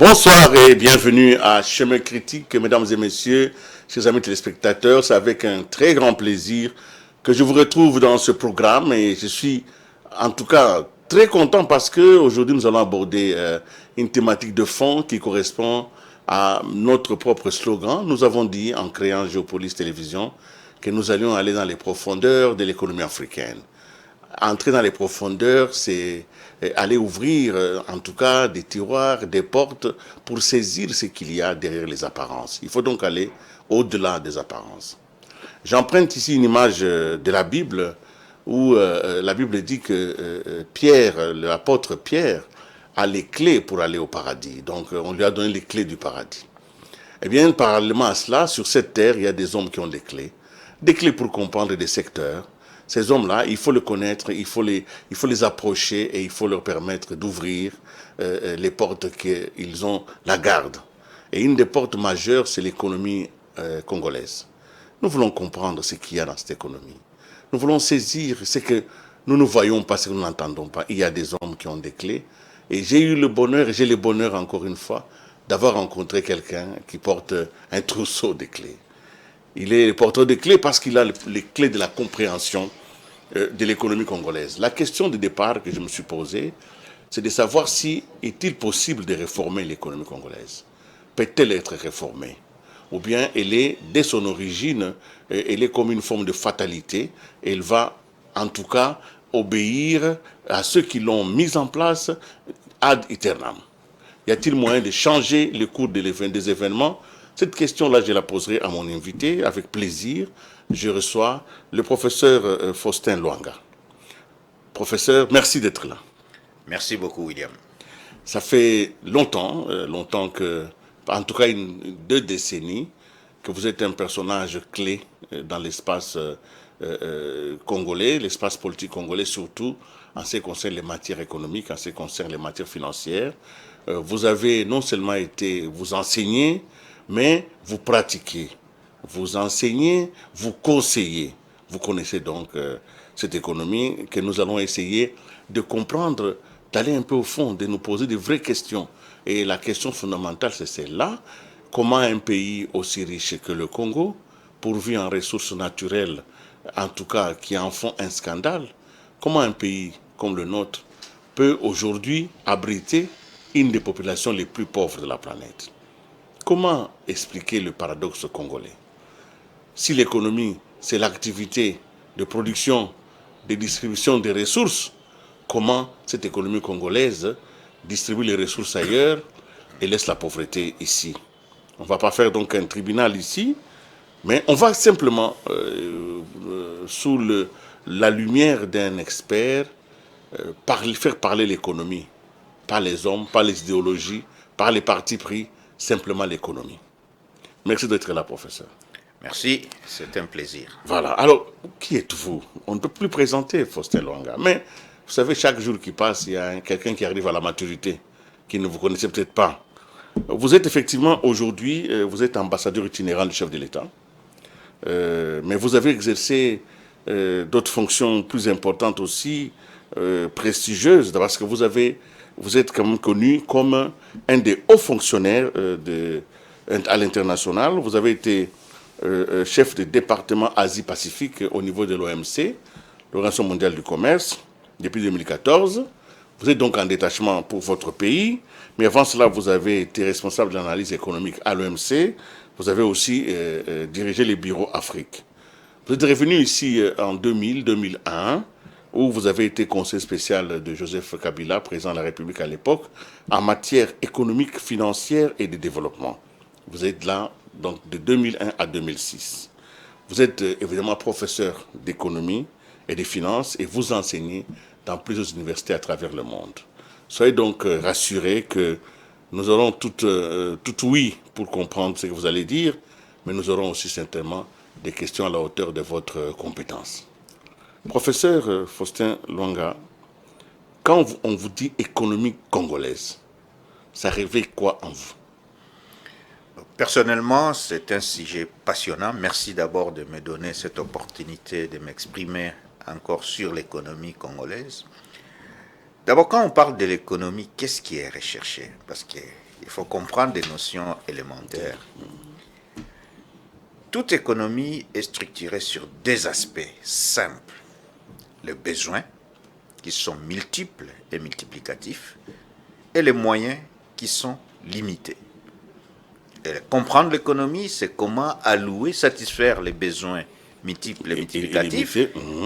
Bonsoir et bienvenue à Chemin Critique, mesdames et messieurs, chers amis téléspectateurs. C'est avec un très grand plaisir que je vous retrouve dans ce programme et je suis en tout cas très content parce que aujourd'hui nous allons aborder une thématique de fond qui correspond à notre propre slogan. Nous avons dit en créant Géopolis Télévision que nous allions aller dans les profondeurs de l'économie africaine. Entrer dans les profondeurs, c'est aller ouvrir en tout cas des tiroirs, des portes pour saisir ce qu'il y a derrière les apparences. Il faut donc aller au-delà des apparences. J'emprunte ici une image de la Bible où la Bible dit que Pierre, l'apôtre Pierre, a les clés pour aller au paradis. Donc on lui a donné les clés du paradis. Eh bien, parallèlement à cela, sur cette terre, il y a des hommes qui ont des clés pour comprendre des secteurs. Ces hommes-là, il faut les connaître, il faut les approcher et il faut leur permettre d'ouvrir les portes qu'ils ont la garde. Et une des portes majeures, c'est l'économie congolaise. Nous voulons comprendre ce qu'il y a dans cette économie. Nous voulons saisir ce que nous ne voyons pas, ce que nous n'entendons pas. Il y a des hommes qui ont des clés. Et j'ai eu le bonheur, et j'ai le bonheur encore une fois, d'avoir rencontré quelqu'un qui porte un trousseau de clés. Il est porteur de clés parce qu'il a les clés de la compréhension de l'économie congolaise. La question de départ que je me suis posée, c'est de savoir si est-il possible de réformer l'économie congolaise. Peut-elle être réformée? Ou bien elle est, dès son origine, elle est comme une forme de fatalité. Elle va, en tout cas, obéir à ceux qui l'ont mise en place ad aeternam. Y a-t-il moyen de changer le cours des événements? Cette question-là, je la poserai à mon invité avec plaisir. Je reçois le professeur Faustin Luanga. Professeur, merci d'être là. Merci beaucoup, William. Ça fait longtemps que, en tout cas 2 décennies, que vous êtes un personnage clé dans l'espace congolais, l'espace politique congolais surtout, en ce qui concerne les matières économiques, en ce qui concerne les matières financières. Vous avez non seulement vous enseignez, mais vous pratiquez. Vous enseignez, vous conseillez. Vous connaissez donc cette économie que nous allons essayer de comprendre, d'aller un peu au fond, de nous poser de vraies questions. Et la question fondamentale, c'est celle-là. Comment un pays aussi riche que le Congo, pourvu en ressources naturelles, en tout cas qui en font un scandale, comment un pays comme le nôtre peut aujourd'hui abriter une des populations les plus pauvres de la planète? Comment expliquer le paradoxe congolais? Si l'économie, c'est l'activité de production, de distribution des ressources, comment cette économie congolaise distribue les ressources ailleurs et laisse la pauvreté ici? On ne va pas faire donc un tribunal ici, mais on va simplement, sous la lumière d'un expert, faire parler l'économie. Pas les hommes, pas les idéologies, pas les partis pris, simplement l'économie. Merci d'être là, professeur. Merci, c'est un plaisir. Voilà. Alors, qui êtes-vous? On ne peut plus présenter Faustin Luanga. Mais, vous savez, chaque jour qui passe, il y a quelqu'un qui arrive à la maturité, qui ne vous connaissait peut-être pas. Vous êtes effectivement, aujourd'hui, vous êtes ambassadeur itinérant du chef de l'État. Mais vous avez exercé d'autres fonctions plus importantes aussi, prestigieuses, parce que vous êtes quand même connu comme un des hauts fonctionnaires à l'international. Vous avez été chef de département Asie-Pacifique au niveau de l'OMC, l'Organisation mondiale du commerce, depuis 2014. Vous êtes donc en détachement pour votre pays, mais avant cela, vous avez été responsable de l'analyse économique à l'OMC. Vous avez aussi dirigé les bureaux Afrique. Vous êtes revenu ici en 2000-2001, où vous avez été conseiller spécial de Joseph Kabila, président de la République à l'époque, en matière économique, financière et de développement. Vous êtes là donc de 2001 à 2006. Vous êtes évidemment professeur d'économie et des finances et vous enseignez dans plusieurs universités à travers le monde. Soyez donc rassurés que nous aurons tout oui pour comprendre ce que vous allez dire, mais nous aurons aussi certainement des questions à la hauteur de votre compétence. Professeur Faustin Luanga, quand on vous dit économie congolaise, ça réveille quoi en vous? Personnellement, c'est un sujet passionnant. Merci d'abord de me donner cette opportunité de m'exprimer encore sur l'économie congolaise. D'abord, quand on parle de l'économie, qu'est-ce qui est recherché? Parce qu'il faut comprendre des notions élémentaires. Toute économie est structurée sur deux aspects simples. Les besoins, qui sont multiples et multiplicatifs, et les moyens qui sont limités. Et comprendre l'économie, c'est comment allouer, satisfaire les besoins multiples et multiplicatifs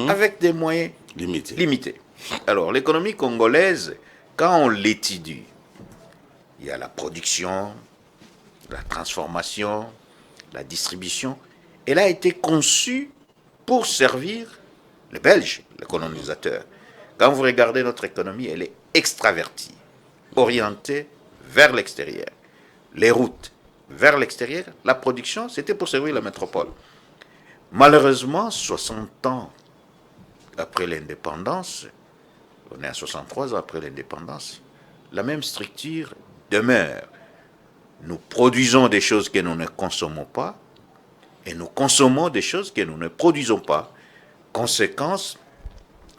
avec des moyens limités. Alors, l'économie congolaise, quand on l'étudie, il y a la production, la transformation, la distribution. Elle a été conçue pour servir les Belges, les colonisateurs. Quand vous regardez notre économie, elle est extravertie, orientée vers l'extérieur. Les routes vers l'extérieur, la production, c'était pour servir la métropole. Malheureusement, 60 ans après l'indépendance, on est à 63 ans après l'indépendance, la même structure demeure. Nous produisons des choses que nous ne consommons pas et nous consommons des choses que nous ne produisons pas. Conséquence,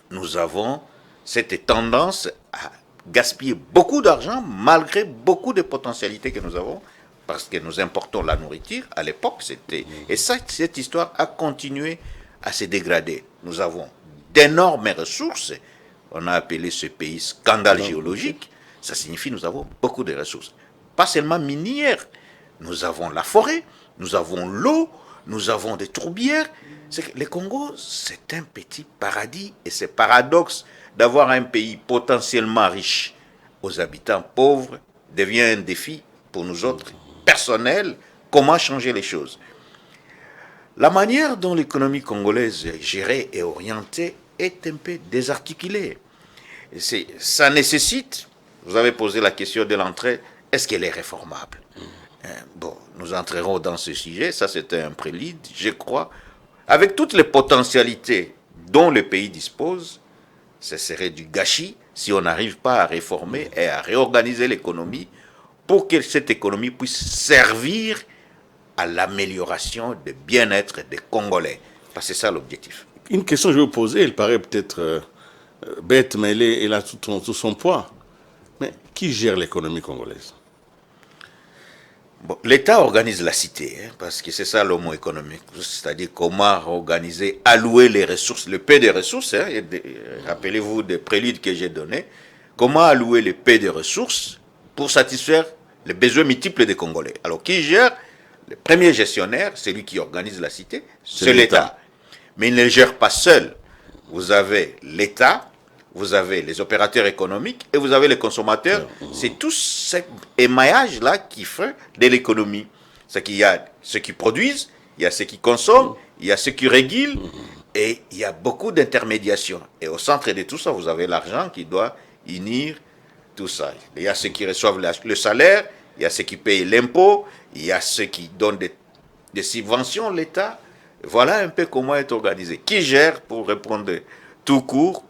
nous avons cette tendance à gaspiller beaucoup d'argent malgré beaucoup de potentialités que nous avons parce que nous importons la nourriture. À l'époque, c'était... Et ça, cette histoire a continué à se dégrader. Nous avons d'énormes ressources. On a appelé ce pays scandale géologique. Ça signifie que nous avons beaucoup de ressources. Pas seulement minières. Nous avons la forêt, nous avons l'eau, nous avons des tourbières. Le Congo, c'est un petit paradis. Et c'est paradoxe d'avoir un pays potentiellement riche aux habitants pauvres devient un défi pour nous autres, personnel. Comment changer les choses? La manière dont l'économie congolaise est gérée et orientée est un peu désarticulée. Ça nécessite, vous avez posé la question de l'entrée, est-ce qu'elle est réformable? Bon, nous entrerons dans ce sujet, ça c'était un prélude, je crois. Avec toutes les potentialités dont le pays dispose, ce serait du gâchis si on n'arrive pas à réformer et à réorganiser l'économie pour que cette économie puisse servir à l'amélioration du bien-être des Congolais. Parce que c'est ça l'objectif. Une question que je vais vous poser, elle paraît peut-être bête, mais elle a tout son poids. Mais qui gère l'économie congolaise? Bon, l'État organise la cité, parce que c'est ça le mot économique, c'est-à-dire comment organiser, allouer les ressources, le paix des ressources, rappelez-vous des préludes que j'ai donnés, comment allouer le paix des ressources pour satisfaire les besoins multiples des Congolais. Alors, qui gère? Le premier gestionnaire, c'est lui qui organise la cité, c'est l'État. Mais il ne le gère pas seul. Vous avez l'État, vous avez les opérateurs économiques et vous avez les consommateurs. C'est tout cet émaillage-là qui fait de l'économie. C'est qu'il y a ceux qui produisent, il y a ceux qui consomment, il y a ceux qui régulent, et il y a beaucoup d'intermédiation. Et au centre de tout ça, vous avez l'argent qui doit unir tout ça. Il y a ceux qui reçoivent le salaire, il y a ceux qui payent l'impôt, il y a ceux qui donnent des subventions, l'État. Voilà un peu comment est organisé. Qui gère, pour répondre tout court,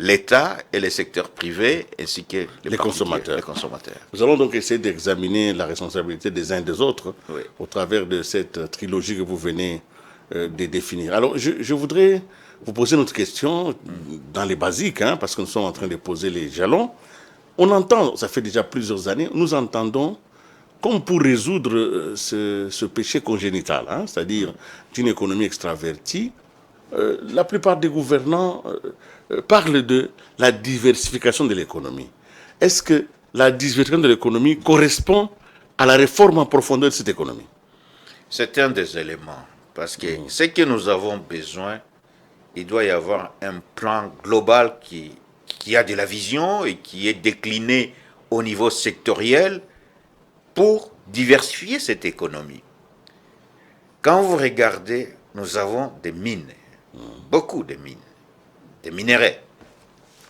l'État et les secteurs privés, ainsi que les consommateurs. Nous allons donc essayer d'examiner la responsabilité des uns et des autres au travers de cette trilogie que vous venez de définir. Alors, je voudrais vous poser notre question dans les basiques, parce que nous sommes en train de poser les jalons. On entend, ça fait déjà plusieurs années, nous entendons comme pour résoudre ce péché congénital, c'est-à-dire d'une économie extravertie, la plupart des gouvernants parlent de la diversification de l'économie. Est-ce que la diversification de l'économie correspond à la réforme en profondeur de cette économie? C'est un des éléments, Parce que ce que nous avons besoin, il doit y avoir un plan global qui a de la vision et qui est décliné au niveau sectoriel pour diversifier cette économie. Quand vous regardez, nous avons des mines, beaucoup de mines, des minerais.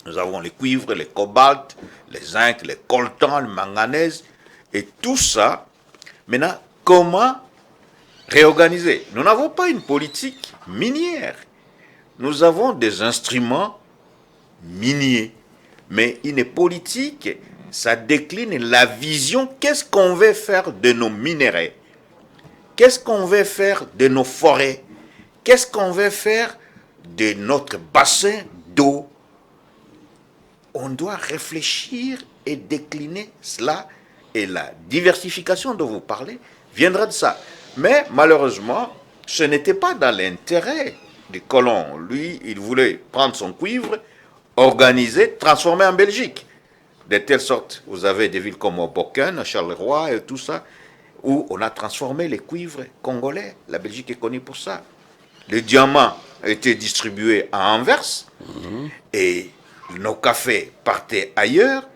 Nous avons les cuivres, les cobaltes, les zinc, les coltans, le manganèse, et tout ça. Maintenant, comment réorganiser? Nous n'avons pas une politique minière. Nous avons des instruments miniers. Mais une politique, ça décline la vision. Qu'est-ce qu'on veut faire de nos minerais? Qu'est-ce qu'on veut faire de nos forêts? Qu'est-ce qu'on veut faire de notre bassin d'eau? On doit réfléchir et décliner cela. Et la diversification dont vous parlez viendra de ça. Mais malheureusement, ce n'était pas dans l'intérêt des colons. Lui, il voulait prendre son cuivre, organiser, transformer en Belgique. De telle sorte, vous avez des villes comme Boken, Charleroi et tout ça, où on a transformé les cuivres congolais. La Belgique est connue pour ça. Le diamant a été distribué à Anvers et nos cafés partaient ailleurs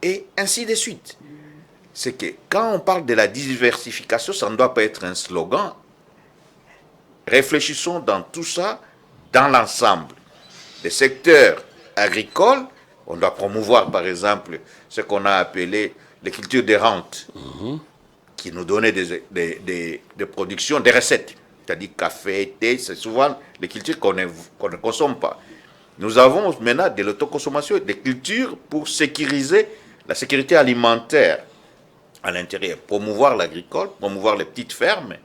et ainsi de suite. C'est que quand on parle de la diversification, ça ne doit pas être un slogan. Réfléchissons dans tout ça, dans l'ensemble. Les secteurs agricoles, on doit promouvoir par exemple ce qu'on a appelé les cultures de rente, qui nous donnaient des productions, des recettes. C'est-à-dire café, thé, c'est souvent les cultures qu'on ne consomme pas. Nous avons maintenant de l'autoconsommation, des cultures pour sécuriser la sécurité alimentaire à l'intérieur, promouvoir l'agricole, promouvoir les petites fermes,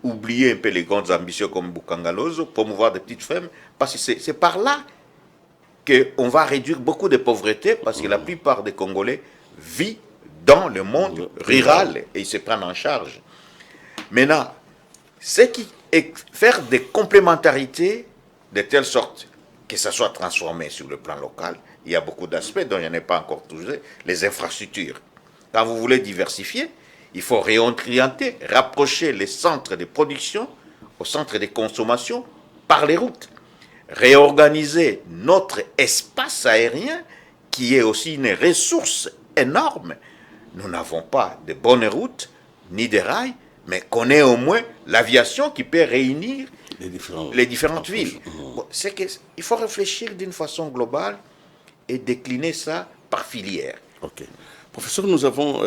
oublier un peu les grandes ambitions comme Bukangalozo, promouvoir des petites fermes, parce que c'est par là qu'on va réduire beaucoup de pauvreté, parce que la plupart des Congolais vivent dans le monde rural et ils se prennent en charge. Maintenant, c'est faire des complémentarités de telle sorte que ça soit transformé sur le plan local. Il y a beaucoup d'aspects dont il n'y en a pas encore touché, les infrastructures. Quand vous voulez diversifier, il faut réorienter, rapprocher les centres de production aux centres de consommation par les routes. Réorganiser notre espace aérien, qui est aussi une ressource énorme. Nous n'avons pas de bonnes routes, ni de rails, mais qu'on ait au moins l'aviation qui peut réunir les différentes villes. Bon, c'est qu'il faut réfléchir d'une façon globale et décliner ça par filière. Ok. Professeur, nous avons,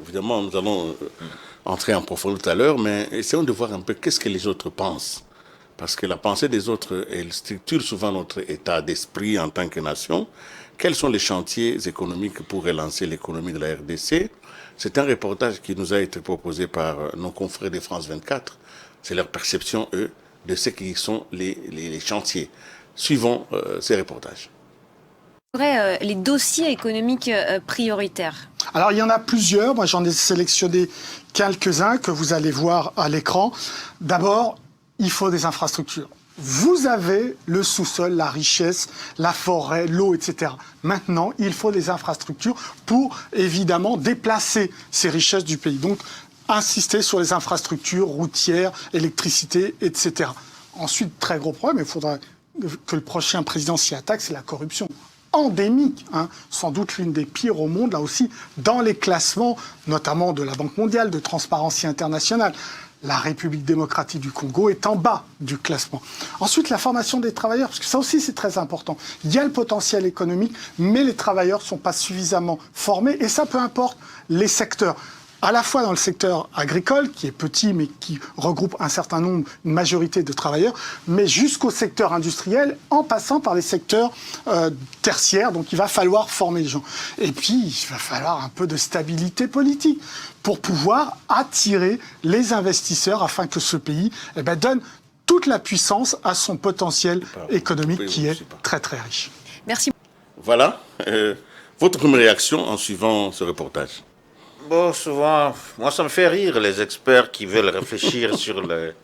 évidemment, nous allons entrer en profondeur tout à l'heure, mais essayons de voir un peu qu'est-ce que les autres pensent. Parce que la pensée des autres, elle structure souvent notre état d'esprit en tant que nation. Quels sont les chantiers économiques pour relancer l'économie de la RDC? C'est un reportage qui nous a été proposé par nos confrères de France 24. C'est leur perception, eux, de ce qui sont les chantiers. Suivons ces reportages. Les dossiers économiques prioritaires? Alors, il y en a plusieurs. Moi, j'en ai sélectionné quelques-uns que vous allez voir à l'écran. D'abord, il faut des infrastructures. Vous avez le sous-sol, la richesse, la forêt, l'eau, etc. Maintenant, il faut des infrastructures pour, évidemment, déplacer ces richesses du pays. Donc, insister sur les infrastructures routières, électricité, etc. Ensuite, très gros problème, il faudra que le prochain président s'y attaque, c'est la corruption. Endémique, sans doute l'une des pires au monde, là aussi, dans les classements, notamment de la Banque mondiale, de Transparency International. La République démocratique du Congo est en bas du classement. Ensuite, la formation des travailleurs, parce que ça aussi c'est très important. Il y a le potentiel économique, mais les travailleurs ne sont pas suffisamment formés, et ça peu importe les secteurs. À la fois dans le secteur agricole, qui est petit, mais qui regroupe un certain nombre, une majorité de travailleurs, mais jusqu'au secteur industriel, en passant par les secteurs tertiaires. Donc il va falloir former les gens. Et puis, il va falloir un peu de stabilité politique pour pouvoir attirer les investisseurs afin que ce pays donne toute la puissance à son potentiel économique qui est très très riche. Merci. Voilà. Votre première réaction en suivant ce reportage? Bon, souvent, moi ça me fait rire les experts qui veulent réfléchir sur le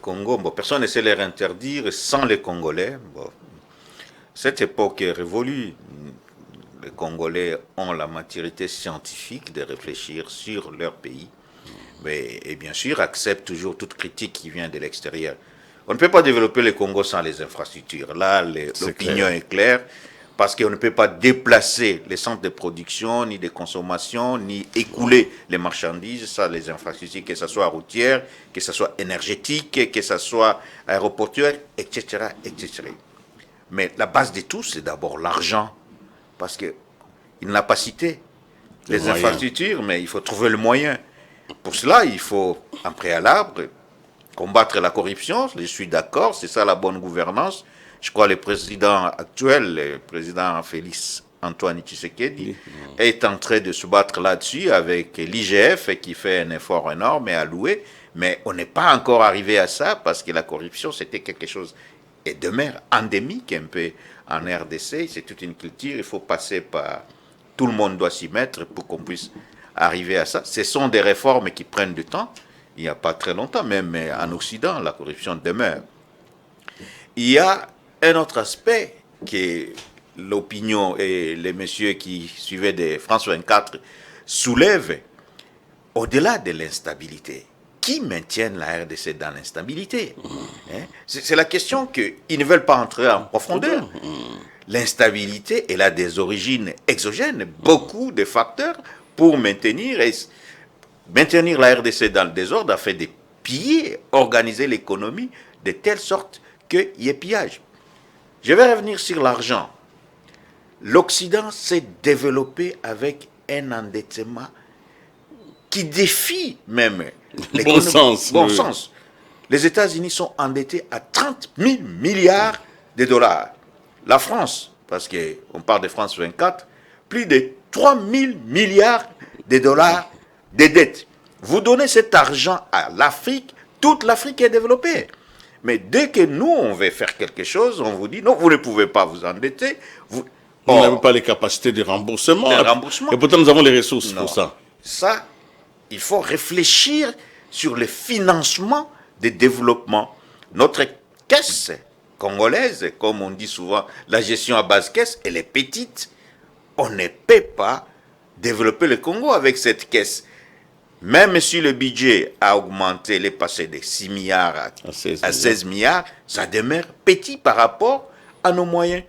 Congo. Bon, personne ne sait leur interdire sans les Congolais. Bon, cette époque est révolue. Les Congolais ont la maturité scientifique de réfléchir sur leur pays. et bien sûr accepte toujours toute critique qui vient de l'extérieur. On ne peut pas développer le Congo sans les infrastructures. Là, l'opinion est claire, parce qu'on ne peut pas déplacer les centres de production, ni de consommation, ni écouler les marchandises, ça, les infrastructures, que ce soit routière, que ce soit énergétique, que ce soit aéroportuaire, etc., etc. Mais la base de tout, c'est d'abord l'argent, parce qu'il n'a pas cité les infrastructures, mais il faut trouver le moyen. Pour cela, il faut, en préalable, combattre la corruption. Je suis d'accord, c'est ça la bonne gouvernance. Je crois que le président actuel, le président Félix Antoine Tshisekedi, est en train de se battre là-dessus avec l'IGF qui fait un effort énorme et alloué. Mais on n'est pas encore arrivé à ça parce que la corruption, c'était quelque chose et demeure endémique un peu en RDC. C'est toute une culture, il faut passer par... Tout le monde doit s'y mettre pour qu'on puisse arriver à ça. Ce sont des réformes qui prennent du temps. Il n'y a pas très longtemps, même en Occident, la corruption demeure. Il y a un autre aspect que l'opinion et les messieurs qui suivaient de France 24 soulèvent, au-delà de l'instabilité. Qui maintient la RDC dans l'instabilité? C'est la question qu'ils ne veulent pas entrer en profondeur. L'instabilité, elle a des origines exogènes, beaucoup de facteurs pour maintenir la RDC dans le désordre afin de piller, organiser l'économie de telle sorte qu'il y ait pillage. Je vais revenir sur l'argent. L'Occident s'est développé avec un endettement qui défie même l'économie. Bon sens. Les États-Unis sont endettés à 30 000 milliards de dollars. La France, parce qu'on parle de France 24, plus de 3 000 milliards de dollars de dettes. Vous donnez cet argent à l'Afrique, toute l'Afrique est développée. Mais dès que nous, on veut faire quelque chose, on vous dit, non, vous ne pouvez pas vous endetter. Vous n'avez pas les capacités de remboursement. Et pourtant, nous avons les ressources pour ça. Ça, il faut réfléchir sur le financement des développements. Notre caisse congolaise, comme on dit souvent, la gestion à base caisse, elle est petite. On ne peut pas développer le Congo avec cette caisse. Même si le budget a augmenté, il est passé de 6 milliards à 16 milliards, ça demeure petit par rapport à nos moyens.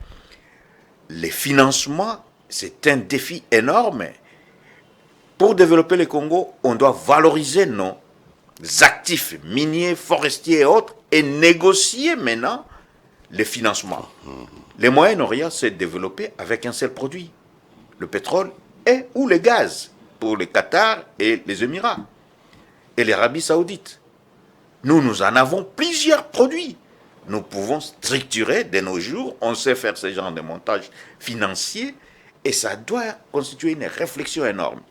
Les financements, c'est un défi énorme. Pour développer le Congo, on doit valoriser nos actifs miniers, forestiers et autres et négocier maintenant les financements. Les Moyen-Orient s'est développé avec un seul produit, le pétrole et ou le gaz, pour le Qatar et les Émirats et l'Arabie Saoudite. Nous en avons plusieurs produits. Nous pouvons structurer de nos jours, on sait faire ce genre de montage financier et ça doit constituer une réflexion énorme.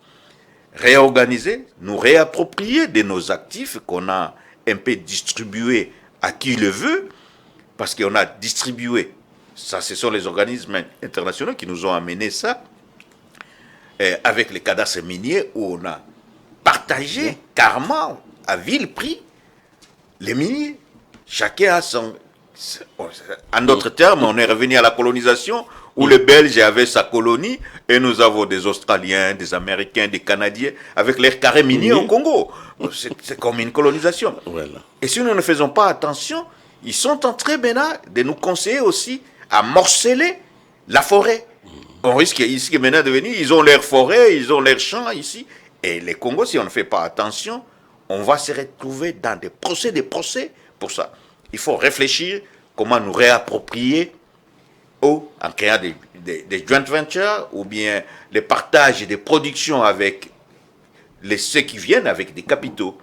Réorganiser, nous réapproprier de nos actifs qu'on a un peu distribués à qui le veut, parce qu'on a distribué, ça ce sont les organismes internationaux qui nous ont amené ça, avec les cadastres miniers où on a partagé carrément à vil prix les miniers. Chacun a son... En d'autres termes, on est revenu à la colonisation où les Belges avaient sa colonie et nous avons des Australiens, des Américains, des Canadiens avec leurs carrés miniers au Congo. C'est comme une colonisation. Voilà. Et si nous ne faisons pas attention, ils sont en train maintenant de nous conseiller aussi à morceler la forêt. On risque ici maintenant de venir, ils ont leurs forêts, ils ont leurs champs ici. Et les Congos, si on ne fait pas attention, on va se retrouver dans des procès pour ça. Il faut réfléchir comment nous réapproprier en créant des joint ventures ou bien les partages des productions avec ceux qui viennent avec des capitaux.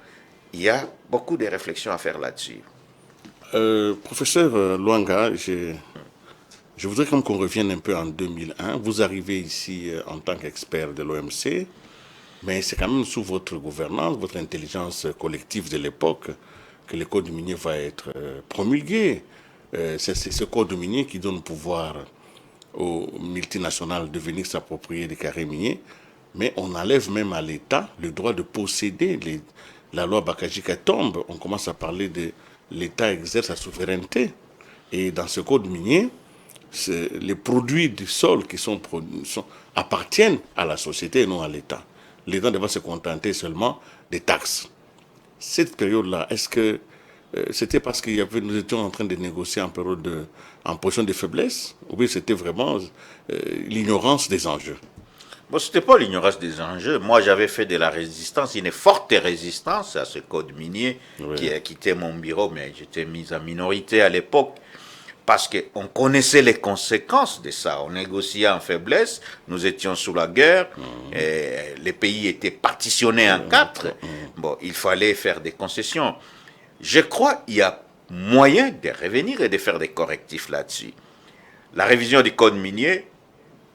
Il y a beaucoup de réflexions à faire là-dessus. Professeur Luanga, je voudrais qu'on revienne un peu en 2001. Vous arrivez ici en tant qu'expert de l'OMC, mais c'est quand même sous votre gouvernance, votre intelligence collective de l'époque, que le code minier va être promulgué. C'est ce code minier qui donne pouvoir aux multinationales de venir s'approprier des carrés miniers, mais on enlève même à l'État le droit de posséder. La loi Bakajika tombe, on commence à parler de l'État exerce sa souveraineté. Et dans ce code minier, les produits du sol qui appartiennent à la société et non à l'État. L'État ne va se contenter seulement des taxes. cette période-là, est-ce que c'était parce nous étions en train de négocier en position de faiblesse, ou bien c'était vraiment l'ignorance des enjeux? Bon, ce n'était pas l'ignorance des enjeux. Moi, j'avais fait de la résistance, une forte résistance à ce code minier qui a quitté mon bureau, mais j'étais mis en minorité à l'époque parce qu'on connaissait les conséquences de ça. On négociait en faiblesse, nous étions sous la guerre, et les pays étaient partitionnés en quatre. Bon, il fallait faire des concessions. Je crois qu'il y a moyen de revenir et de faire des correctifs là-dessus. La révision du code minier,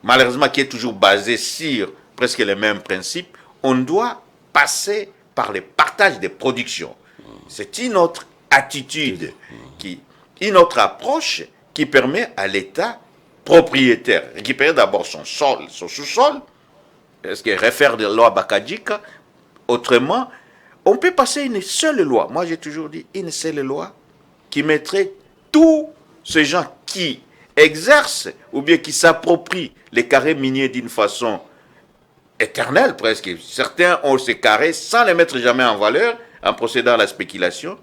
malheureusement, qui est toujours basée sur presque les mêmes principes, on doit passer par le partage des productions. C'est une autre attitude, une autre approche qui permet à l'État propriétaire, récupérer d'abord son sol, son sous-sol, ce qui réfère de la loi Bakadjika. Autrement, on peut passer une seule loi. Moi, j'ai toujours dit une seule loi qui mettrait tous ces gens qui exercent ou bien qui s'approprient les carrés miniers d'une façon éternelle presque. Certains ont ces carrés sans les mettre jamais en valeur en procédant à la spéculation.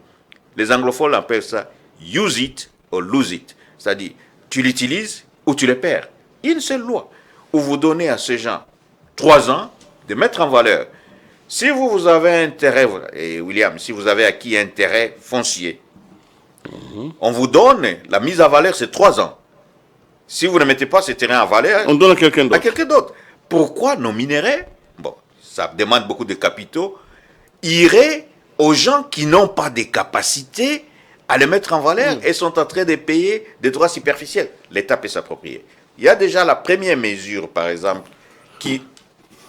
Les anglophones appellent ça use it or lose it. C'est-à-dire, tu l'utilises ou tu le perds. Une seule loi où vous donnez à ces gens 3 ans de mettre en valeur. Si vous avez intérêt, et William, si vous avez acquis intérêt foncier, on vous donne la mise en valeur, c'est 3 ans. Si vous ne mettez pas ce terrain en valeur, on donne à quelqu'un d'autre. À quelqu'un d'autre. Pourquoi nos minerais, bon, ça demande beaucoup de capitaux, iraient aux gens qui n'ont pas de capacité à le mettre en valeur et sont en train de payer des droits superficiels. L'État peut s'approprier. Il y a déjà la première mesure, par exemple, qui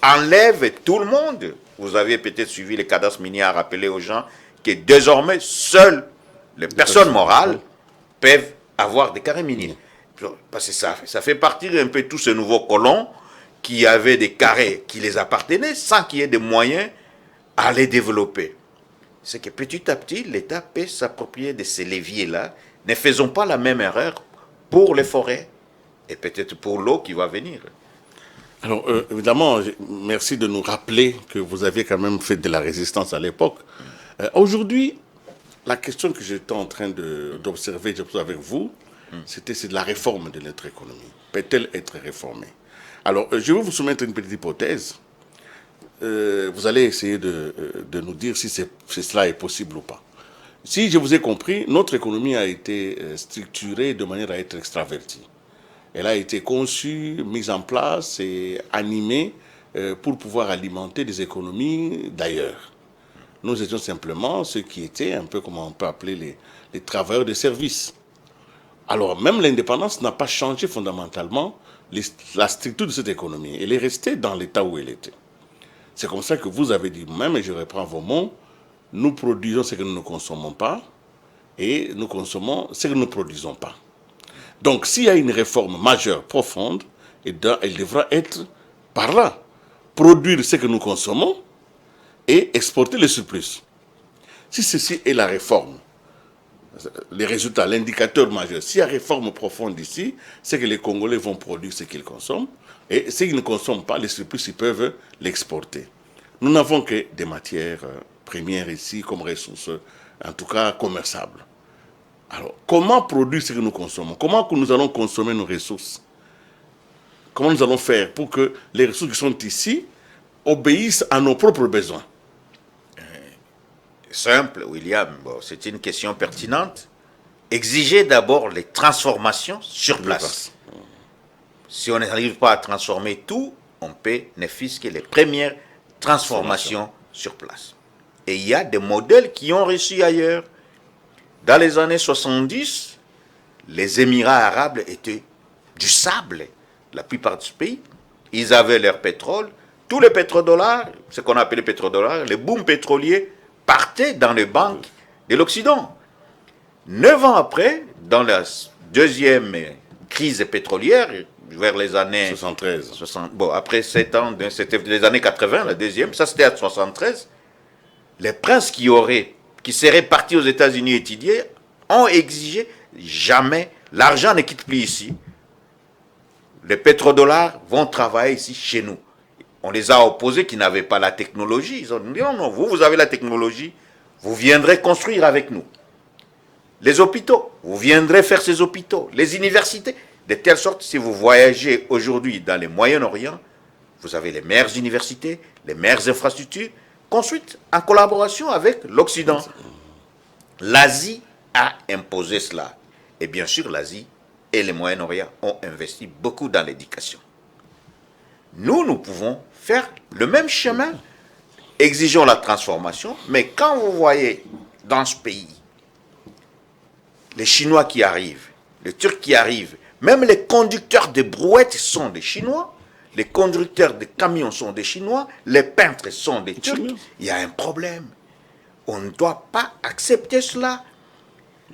enlève tout le monde. Vous avez peut-être suivi le cadastre minier à rappeler aux gens que désormais, seules les personnes morales peuvent avoir des carrés miniers. Parce que ça fait partir un peu tous ces nouveaux colons qui avaient des carrés qui les appartenaient sans qu'il y ait des moyens à les développer. C'est que petit à petit, l'État peut s'approprier de ces leviers-là. Ne faisons pas la même erreur pour les forêts et peut-être pour l'eau qui va venir. Alors, évidemment, merci de nous rappeler que vous aviez quand même fait de la résistance à l'époque. Aujourd'hui, la question que j'étais en train d'observer avec vous, c'est de la réforme de notre économie. Peut-elle être réformée? Alors, je vais vous soumettre une petite hypothèse. Vous allez essayer de nous dire si cela est possible ou pas. Si je vous ai compris, notre économie a été structurée de manière à être extravertie. Elle a été conçue, mise en place et animée pour pouvoir alimenter des économies d'ailleurs. Nous étions simplement ceux qui étaient un peu, comme on peut appeler, les travailleurs de service. Alors, même l'indépendance n'a pas changé fondamentalement la structure de cette économie. Elle est restée dans l'état où elle était. C'est comme ça que vous avez dit vous-même, et je reprends vos mots, nous produisons ce que nous ne consommons pas et nous consommons ce que nous ne produisons pas. Donc, s'il y a une réforme majeure, profonde, elle devra être par là. Produire ce que nous consommons et exporter le surplus. Si ceci est la réforme, les résultats, l'indicateur majeur, s'il y a réforme profonde ici, c'est que les Congolais vont produire ce qu'ils consomment et ce qu'ils ne consomment pas, les surplus, ils peuvent l'exporter. Nous n'avons que des matières premières ici comme ressources, en tout cas commerçables. Alors, comment produire ce que nous consommons? Comment que nous allons consommer nos ressources? Comment nous allons faire pour que les ressources qui sont ici obéissent à nos propres besoins? Simple, William. Bon, c'est une question pertinente. Exiger d'abord les transformations sur place. Si on n'arrive pas à transformer tout, on peut ne fût-ce que les premières transformations sur place. Et il y a des modèles qui ont réussi ailleurs. Dans les années 70, les Émirats arabes étaient du sable, la plupart du pays. Ils avaient leur pétrole. Tous les pétrodollars, ce qu'on appelle les pétrodollars, les booms pétroliers, partaient dans les banques de l'Occident. 9 ans après, dans la deuxième crise pétrolière, vers les années 73. Bon, après 7 ans, c'était les années 80, la deuxième, ça c'était à 73, les princes qui seraient partis aux États-Unis étudier ont exigé jamais, l'argent ne quitte plus ici. Les pétrodollars vont travailler ici chez nous. On les a opposés qui n'avaient pas la technologie. Ils ont dit non, vous avez la technologie, vous viendrez construire avec nous. Les hôpitaux, vous viendrez faire ces hôpitaux. Les universités, de telle sorte, si vous voyagez aujourd'hui dans le Moyen-Orient, vous avez les meilleures universités, les meilleures infrastructures, construites en collaboration avec l'Occident. L'Asie a imposé cela. Et bien sûr, l'Asie et le Moyen-Orient ont investi beaucoup dans l'éducation. Nous pouvons faire le même chemin. Exigeons la transformation, mais quand vous voyez dans ce pays les Chinois qui arrivent, les Turcs qui arrivent, même les conducteurs de brouettes sont des Chinois, les conducteurs de camions sont des Chinois, les peintres sont des Turcs, il y a un problème. On ne doit pas accepter cela.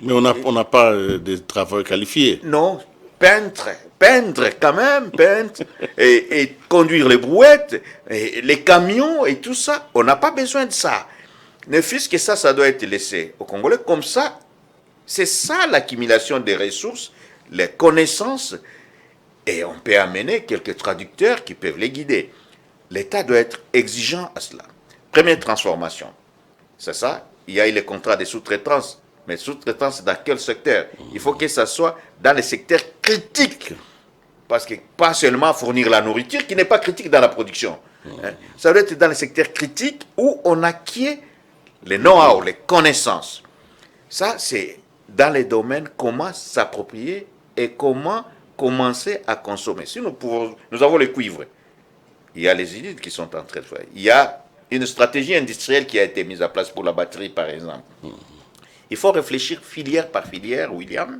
Mais on n'a pas de travail qualifié. Non, peindre quand même, et conduire les brouettes, et les camions et tout ça, on n'a pas besoin de ça. Ne fût-ce que ça doit être laissé aux Congolais. Comme ça, c'est ça l'accumulation des ressources, les connaissances, et on peut amener quelques traducteurs qui peuvent les guider. L'État doit être exigeant à cela. Première transformation, c'est ça, il y a eu les contrats de sous-traitance. Mais sous-traitance, dans quel secteur? Il faut que ça soit dans les secteurs critiques. Parce que pas seulement fournir la nourriture, qui n'est pas critique dans la production. Ça doit être dans les secteurs critiques où on acquiert les know-how, les connaissances. Ça, c'est dans les domaines comment s'approprier et comment commencer à consommer. Si nous avons le cuivre, il y a les études qui sont en train de faire. Il y a une stratégie industrielle qui a été mise en place pour la batterie, par exemple. Il faut réfléchir filière par filière, William,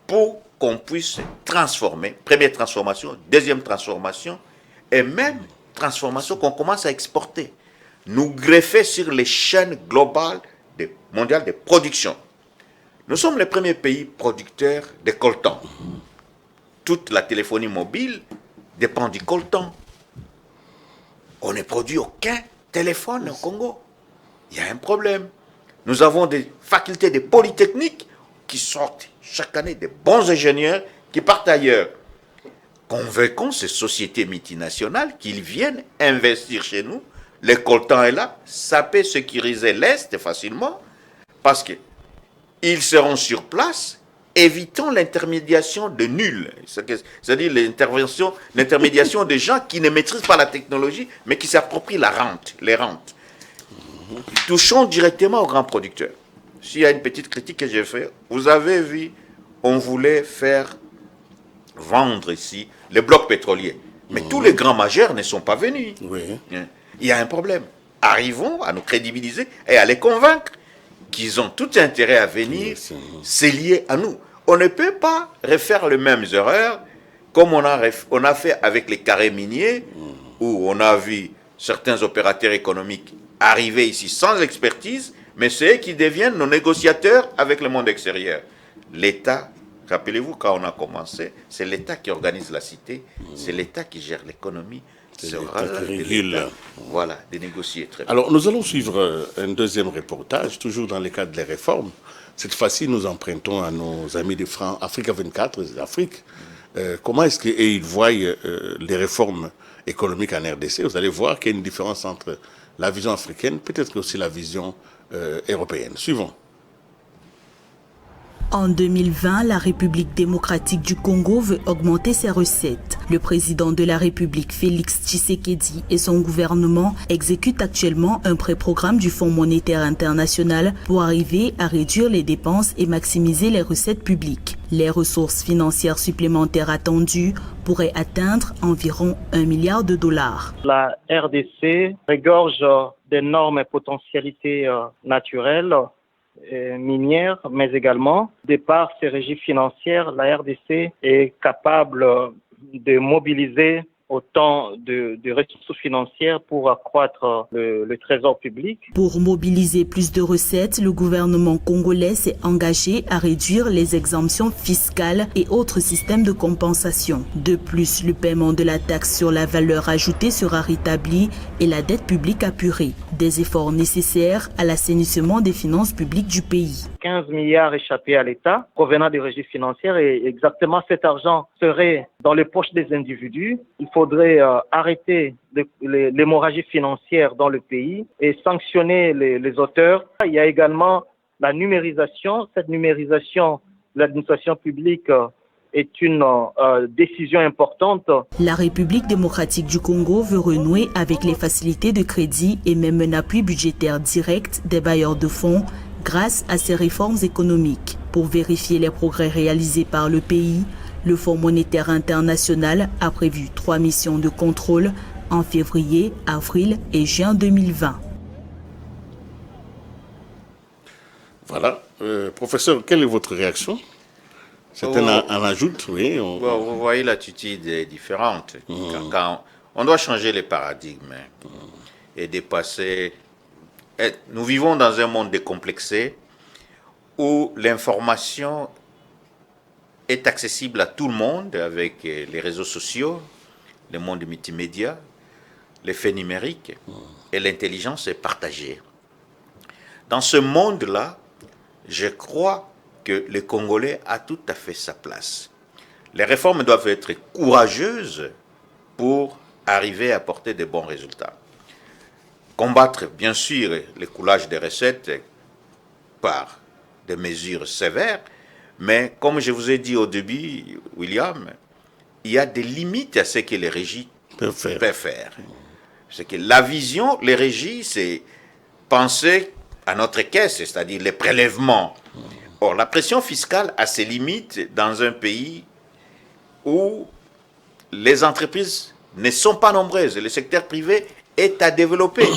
pour qu'on puisse transformer. Première transformation, deuxième transformation, et même transformation qu'on commence à exporter. Nous greffer sur les chaînes globales mondiales de production. Nous sommes le premier pays producteur de coltan. Toute la téléphonie mobile dépend du coltan. On ne produit aucun téléphone au Congo. Il y a un problème. Nous avons des facultés de polytechniques qui sortent chaque année de bons ingénieurs qui partent ailleurs. Convainquons ces sociétés multinationales qu'ils viennent investir chez nous. Le coltan est là, ça peut sécuriser l'Est facilement parce qu'ils seront sur place. Évitons l'intermédiation de nuls, c'est-à-dire l'intermédiation des gens qui ne maîtrisent pas la technologie mais qui s'approprient les rentes. Touchons directement aux grands producteurs. S'il y a une petite critique que j'ai faite, vous avez vu, on voulait faire vendre ici les blocs pétroliers. Mais tous les grands majeurs ne sont pas venus. Oui. Il y a un problème. Arrivons à nous crédibiliser et à les convaincre qu'ils ont tout intérêt à venir s'allier à nous. On ne peut pas refaire les mêmes erreurs comme on a fait avec les carrés miniers où on a vu certains opérateurs économiques arriver ici sans expertise, mais c'est eux qui deviennent nos négociateurs avec le monde extérieur. L'État, rappelez-vous, quand on a commencé, c'est l'État qui organise la cité, c'est l'État qui gère l'économie. C'est l'État qui régule. Voilà, de négocier très bien. Alors, nous allons suivre un deuxième reportage, toujours dans le cadre des réformes. Cette fois-ci, nous empruntons à nos amis de Africa 24, d'Afrique. Comment est-ce qu'ils voient les réformes économiques en RDC? Vous allez voir qu'il y a une différence entre la vision africaine, peut-être aussi la vision européenne. Suivons. En 2020, la République démocratique du Congo veut augmenter ses recettes. Le président de la République, Félix Tshisekedi, et son gouvernement exécutent actuellement un pré-programme du Fonds monétaire international pour arriver à réduire les dépenses et maximiser les recettes publiques. Les ressources financières supplémentaires attendues pourraient atteindre environ 1 milliard de dollars. La RDC regorge d'énormes potentialités naturelles, minières, mais également, de par ses régies financières, la RDC est capable de mobiliser autant de ressources financières pour accroître le trésor public. Pour mobiliser plus de recettes, le gouvernement congolais s'est engagé à réduire les exemptions fiscales et autres systèmes de compensation. De plus, le paiement de la taxe sur la valeur ajoutée sera rétabli et la dette publique apurée. Des efforts nécessaires à l'assainissement des finances publiques du pays. 15 milliards échappés à l'État provenant des régies financières et exactement cet argent serait dans les poches des individus. Il faudrait arrêter l'hémorragie financière dans le pays et sanctionner les auteurs. Il y a également la numérisation. Cette numérisation de l'administration publique est une décision importante. La République démocratique du Congo veut renouer avec les facilités de crédit et même un appui budgétaire direct des bailleurs de fonds grâce à ces réformes économiques. Pour vérifier les progrès réalisés par le pays, le Fonds monétaire international a prévu 3 missions de contrôle en février, avril et juin 2020. Voilà. Professeur, quelle est votre réaction? C'est un ajout, oui. Vous voyez, l'attitude est différente. Quand on doit changer les paradigmes et dépasser. Nous vivons dans un monde décomplexé où l'information est accessible à tout le monde avec les réseaux sociaux, le monde multimédia, les faits numériques et l'intelligence est partagée. Dans ce monde-là, je crois que le Congolais a tout à fait sa place. Les réformes doivent être courageuses pour arriver à apporter de bons résultats. Combattre, bien sûr, le coulage des recettes par des mesures sévères, mais comme je vous ai dit au début, William, il y a des limites à ce que les régies peuvent faire. C'est que la vision, les régies, c'est penser à notre caisse, c'est-à-dire les prélèvements. Or, la pression fiscale a ses limites dans un pays où les entreprises ne sont pas nombreuses. Le secteur privé est à développer.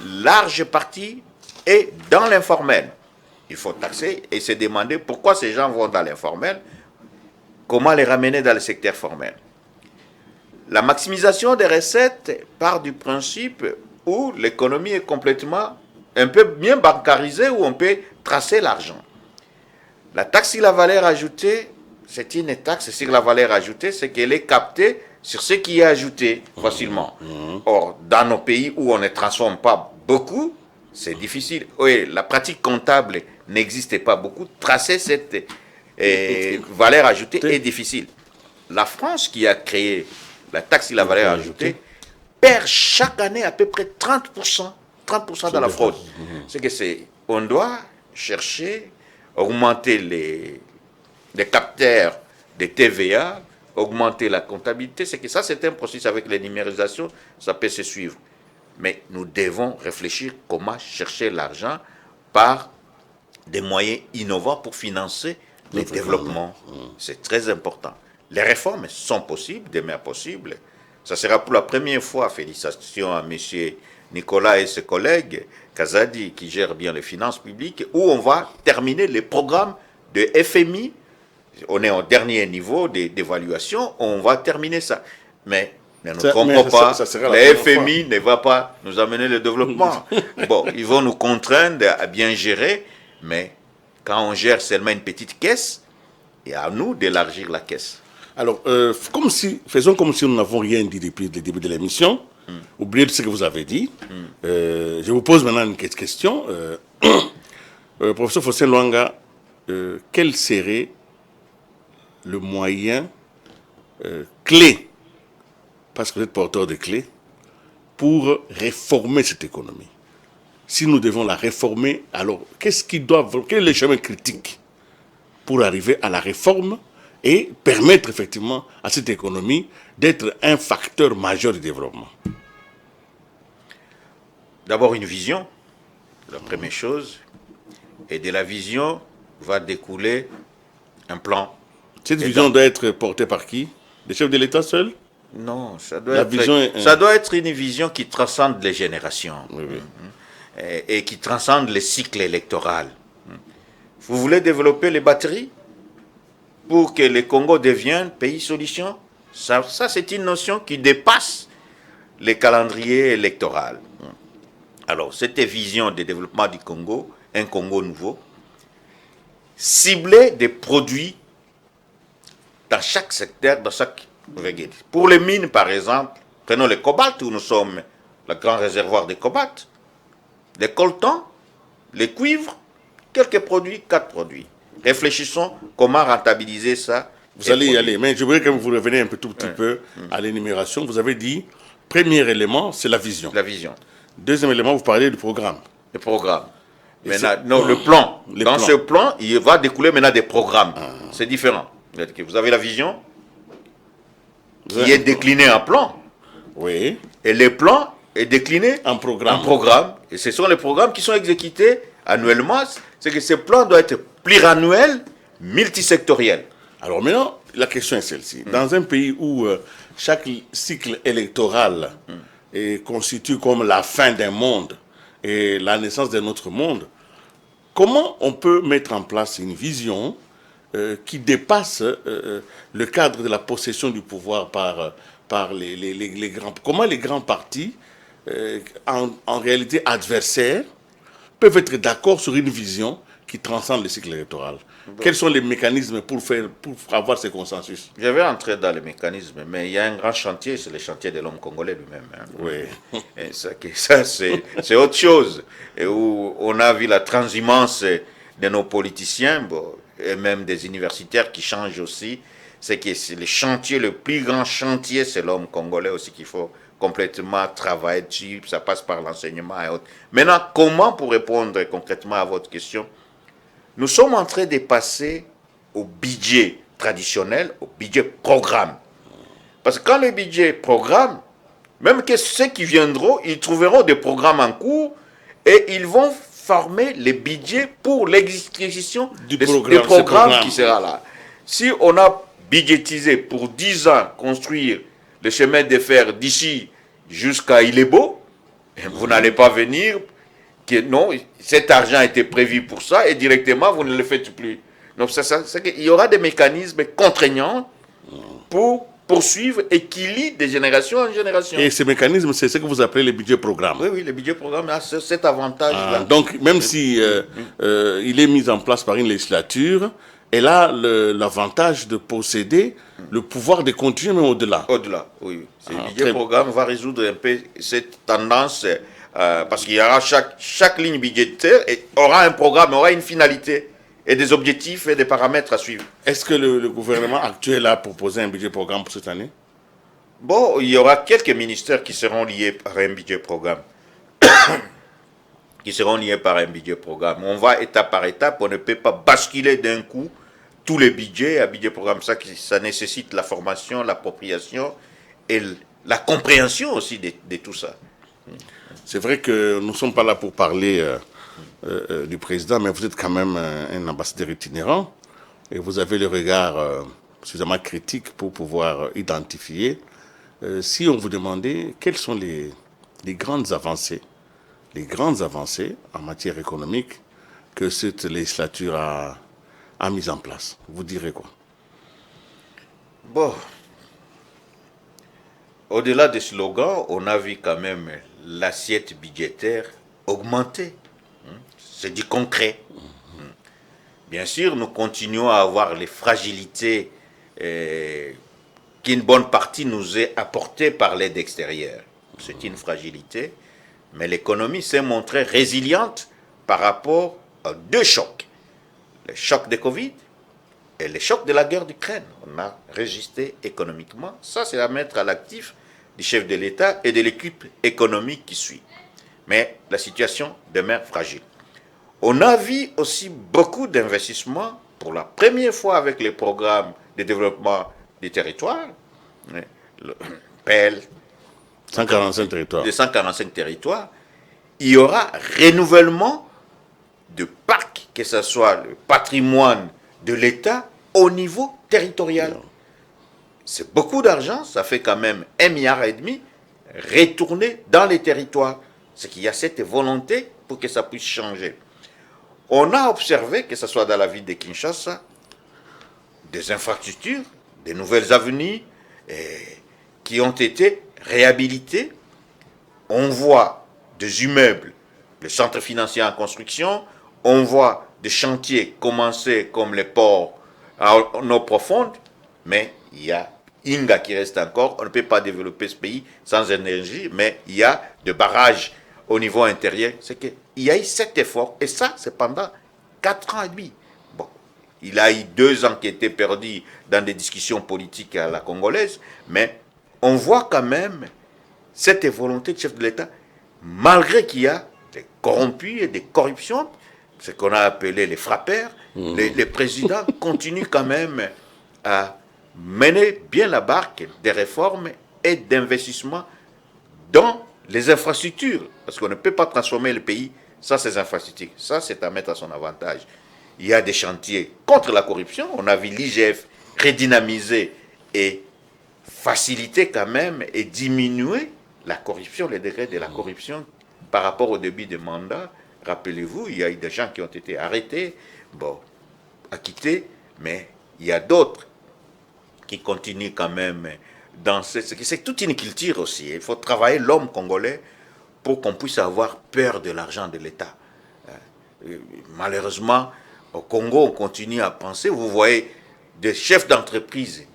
Large partie est dans l'informel. Il faut taxer et se demander pourquoi ces gens vont dans l'informel, comment les ramener dans le secteur formel. La maximisation des recettes part du principe où l'économie est complètement un peu bien bancarisée, où on peut tracer l'argent. La taxe sur la valeur ajoutée, c'est une taxe sur la valeur ajoutée, c'est qu'elle est captée sur ce qui est ajouté facilement. Or, dans nos pays où on ne transforme pas beaucoup, c'est difficile. Oui, la pratique comptable n'existait pas beaucoup. Tracer cette valeur ajoutée est difficile. La France, qui a créé la taxe sur la valeur ajoutée, perd chaque année à peu près 30% dans la fraude. C'est que on doit chercher, augmenter les capteurs de TVA, augmenter la comptabilité. C'est que ça, c'est un processus avec les numérisations, ça peut se suivre. Mais nous devons réfléchir comment chercher l'argent par des moyens innovants pour financer les développements. C'est très important. Les réformes sont possibles, demain possibles. Ça sera pour la première fois, félicitations à M. Nicolas et ses collègues, Kazadi, qui gère bien les finances publiques, où on va terminer les programmes de FMI. On est au dernier niveau d'évaluation, on va terminer ça. Mais ne nous trompons pas, le FMI ne va pas nous amener le développement. Bon, ils vont nous contraindre à bien gérer, mais quand on gère seulement une petite caisse, et à nous d'élargir la caisse. Alors, faisons comme si nous n'avons rien dit depuis le début de l'émission. Oubliez ce que vous avez dit. Je vous pose maintenant une question. Professeur Faustin Luanga, quel serait le moyen clé, parce que vous êtes porteur de clés, pour réformer cette économie? Si nous devons la réformer, alors quel est le chemin critique pour arriver à la réforme et permettre effectivement à cette économie d'être un facteur majeur de développement? D'abord une vision, la première chose, et de la vision va découler un plan. Cette vision doit être portée par qui? Le chef de l'État seul? Non, ça doit être une vision qui transcende les générations. Oui. Et qui transcende les cycles électoraux. Vous voulez développer les batteries pour que le Congo devienne pays solution? Ça c'est une notion qui dépasse les calendriers électoraux. Alors, cette vision de développement du Congo, un Congo nouveau, cibler des produits dans chaque secteur, dans chaque région. Pour les mines, par exemple, prenons le cobalt, où nous sommes le grand réservoir de cobalt, les coltans, les cuivres, quelques produits, 4 produits. Réfléchissons comment rentabiliser ça. Vous allez y aller, mais je voudrais que vous reveniez un tout petit peu à l'énumération. Vous avez dit, premier élément, c'est la vision. La vision. Deuxième élément, vous parlez du programme. Le programme. Et Maintenant, non, le plan. Les Dans plans. ce plan, il va découler maintenant des programmes. C'est différent. Vous avez la vision qui est déclinée en plan. Oui, Et les plans est décliné en programme. en programme. Et ce sont les programmes qui sont exécutés annuellement. C'est que ces plans doivent être pluriannuels, multisectoriels. Alors maintenant, la question est celle-ci. Dans un pays où chaque cycle électoral est constitué comme la fin d'un monde et la naissance d'un autre monde, comment on peut mettre en place une vision qui dépasse le cadre de la possession du pouvoir par les grands... Comment les grands partis, en réalité adversaires, peuvent être d'accord sur une vision qui transcende le cycle électoral? Quels sont les mécanismes pour avoir ce consensus? Je vais entrer dans les mécanismes, mais il y a un grand chantier, c'est le chantier de l'homme congolais lui-même. Hein. Oui. Et ça c'est autre chose. Et où on a vu la transhumance de nos politiciens, bon, et même des universitaires qui changent aussi. C'est que c'est le chantier, le plus grand chantier, c'est l'homme congolais aussi qu'il faut complètement travailler dessus. Ça passe par l'enseignement et autres. Maintenant, comment, pour répondre concrètement à votre question, nous sommes en train de passer au budget traditionnel, au budget programme. Parce que quand le budget programme, même que ceux qui viendront, ils trouveront des programmes en cours et ils vont former les budgets pour l'exécution des programmes qui sera là. Si on a budgétisé pour 10 ans construire le chemin de fer d'ici jusqu'à Ilebo, vous n'allez pas venir que non, cet argent a été prévu pour ça et directement vous ne le faites plus. Donc c'est qu'il y aura des mécanismes contraignants pour poursuivre et qui lient de génération en génération. Et ces mécanismes, c'est ce que vous appelez les budgets programmes. Oui, le budget programme a cet avantage-là. Donc, même si il est mis en place par une législature, elle a l'avantage de posséder le pouvoir de continuer même au-delà. Au-delà, oui. Le budget programme va résoudre un peu cette tendance parce qu'il y aura chaque ligne budgétaire et aura un programme, aura une finalité et des objectifs et des paramètres à suivre. Est-ce que le gouvernement actuel a proposé un budget programme pour cette année? Bon, il y aura quelques ministères qui seront liés par un budget programme. On va étape par étape, on ne peut pas basculer d'un coup tous les budgets à budget programme. Ça nécessite la formation, l'appropriation et la compréhension aussi de tout ça. C'est vrai que nous ne sommes pas là pour parler du président, mais vous êtes quand même un ambassadeur itinérant et vous avez le regard suffisamment critique pour pouvoir identifier. Si on vous demandait quelles sont les grandes avancées en matière économique que cette législature a mises en place, vous direz quoi? Bon, au-delà des slogans, on a vu quand même l'assiette budgétaire augmenter. C'est du concret. Bien sûr, nous continuons à avoir les fragilités qu'une bonne partie nous est apportée par l'aide extérieure. C'est une fragilité, mais l'économie s'est montrée résiliente par rapport à 2 chocs. Le choc de Covid et le choc de la guerre d'Ukraine. On a résisté économiquement. Ça, c'est à mettre à l'actif du chef de l'État et de l'équipe économique qui suit. Mais la situation demeure fragile. On a vu aussi beaucoup d'investissements pour la première fois avec les programmes de développement des territoires, le PEL, 145 territoires. de 145 territoires. Il y aura renouvellement de parcs, que ce soit le patrimoine de l'État au niveau territorial. C'est beaucoup d'argent, ça fait quand même 1,5 milliard retourné dans les territoires. C'est qu'il y a cette volonté pour que ça puisse changer. On a observé, que ce soit dans la ville de Kinshasa, des infrastructures, des nouvelles avenues qui ont été réhabilitées. On voit des immeubles, le centre financier en construction, on voit des chantiers commencer comme les ports en eau profonde, mais il y a Inga qui reste encore. On ne peut pas développer ce pays sans énergie, mais il y a des barrages au niveau intérieur. C'est qu'il y a eu cet effort, et ça, c'est pendant 4 ans et demi. Bon, il a eu 2 ans qui étaient perdus dans des discussions politiques à la congolaise, mais on voit quand même cette volonté de chef de l'État, malgré qu'il y a des corrompus et des corruptions, ce qu'on a appelé les frappeurs, les présidents continuent quand même à mener bien la barque des réformes et d'investissements dans les infrastructures. Parce qu'on ne peut pas transformer le pays sans ces infrastructures. Ça, c'est à mettre à son avantage. Il y a des chantiers contre la corruption. On a vu l'IGF redynamiser et faciliter quand même et diminuer la corruption, les degrés de la corruption par rapport au début de mandat. Rappelez-vous, il y a eu des gens qui ont été arrêtés, acquittés, mais il y a d'autres qui continuent quand même dans c'est toute une culture aussi. Il faut travailler l'homme congolais pour qu'on puisse avoir peur de l'argent de l'État. Malheureusement, au Congo, on continue à penser, vous voyez, des chefs d'entreprise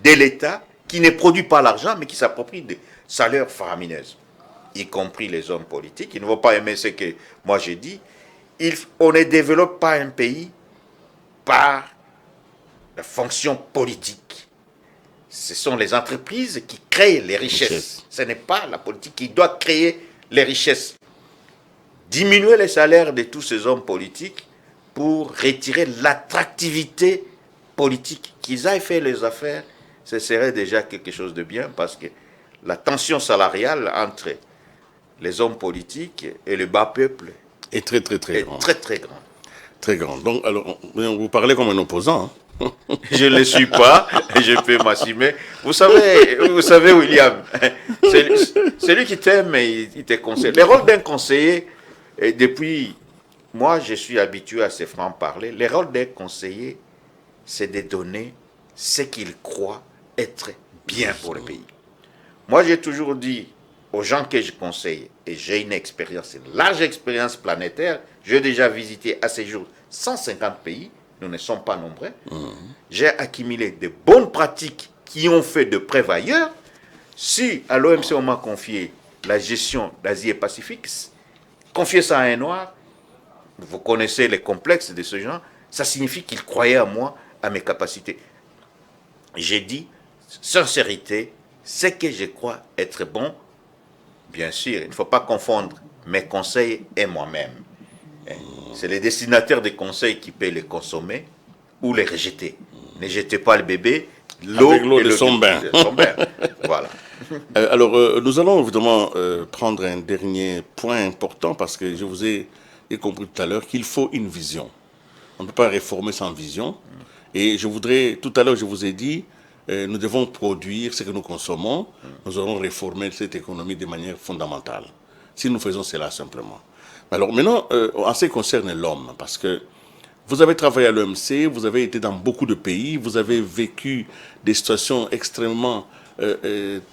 de l'État qui ne produisent pas l'argent, mais qui s'approprient des salaires faramineuses, y compris les hommes politiques. Ils ne vont pas aimer ce que moi j'ai dit. On ne développe pas un pays par la fonction politique. Ce sont les entreprises qui créent les richesses. Ce n'est pas la politique qui doit créer les richesses. Diminuer les salaires de tous ces hommes politiques pour retirer l'attractivité politique. Qu'ils aillent faire les affaires, ce serait déjà quelque chose de bien, parce que la tension salariale entre les hommes politiques et le bas peuple est très grande. Très grande. Très grande. Donc, alors, vous parlez comme un opposant, hein? Je ne le suis pas, je peux m'assumer. Vous savez, William, c'est lui qui t'aime et il te conseille. Le rôle d'un conseiller, et depuis, moi je suis habitué à ces francs-parler, le rôle d'un conseiller, c'est de donner ce qu'il croit être bien pour le pays. Moi j'ai toujours dit aux gens que je conseille, et j'ai une large expérience planétaire, j'ai déjà visité à ce jour 150 pays, nous ne sommes pas nombreux. J'ai accumulé de bonnes pratiques qui ont fait de preuves ailleurs. Si à l'OMC on m'a confié la gestion d'Asie et Pacifique, confier ça à un noir, vous connaissez les complexes de ce genre, ça signifie qu'il croyait à moi, à mes capacités. J'ai dit, sincérité, ce que je crois être bon, bien sûr, il ne faut pas confondre mes conseils et moi-même. C'est le destinataire des conseils qui peut les consommer ou les rejeter. Ne jetez pas le bébé, l'eau de son bain. Voilà. Alors, nous allons évidemment prendre un dernier point important, parce que je vous ai compris tout à l'heure qu'il faut une vision. On ne peut pas réformer sans vision. Et tout à l'heure, je vous ai dit, nous devons produire ce que nous consommons. Nous allons réformer cette économie de manière fondamentale, si nous faisons cela simplement. Alors maintenant, en ce qui concerne l'homme, parce que vous avez travaillé à l'OMC, vous avez été dans beaucoup de pays, vous avez vécu des situations extrêmement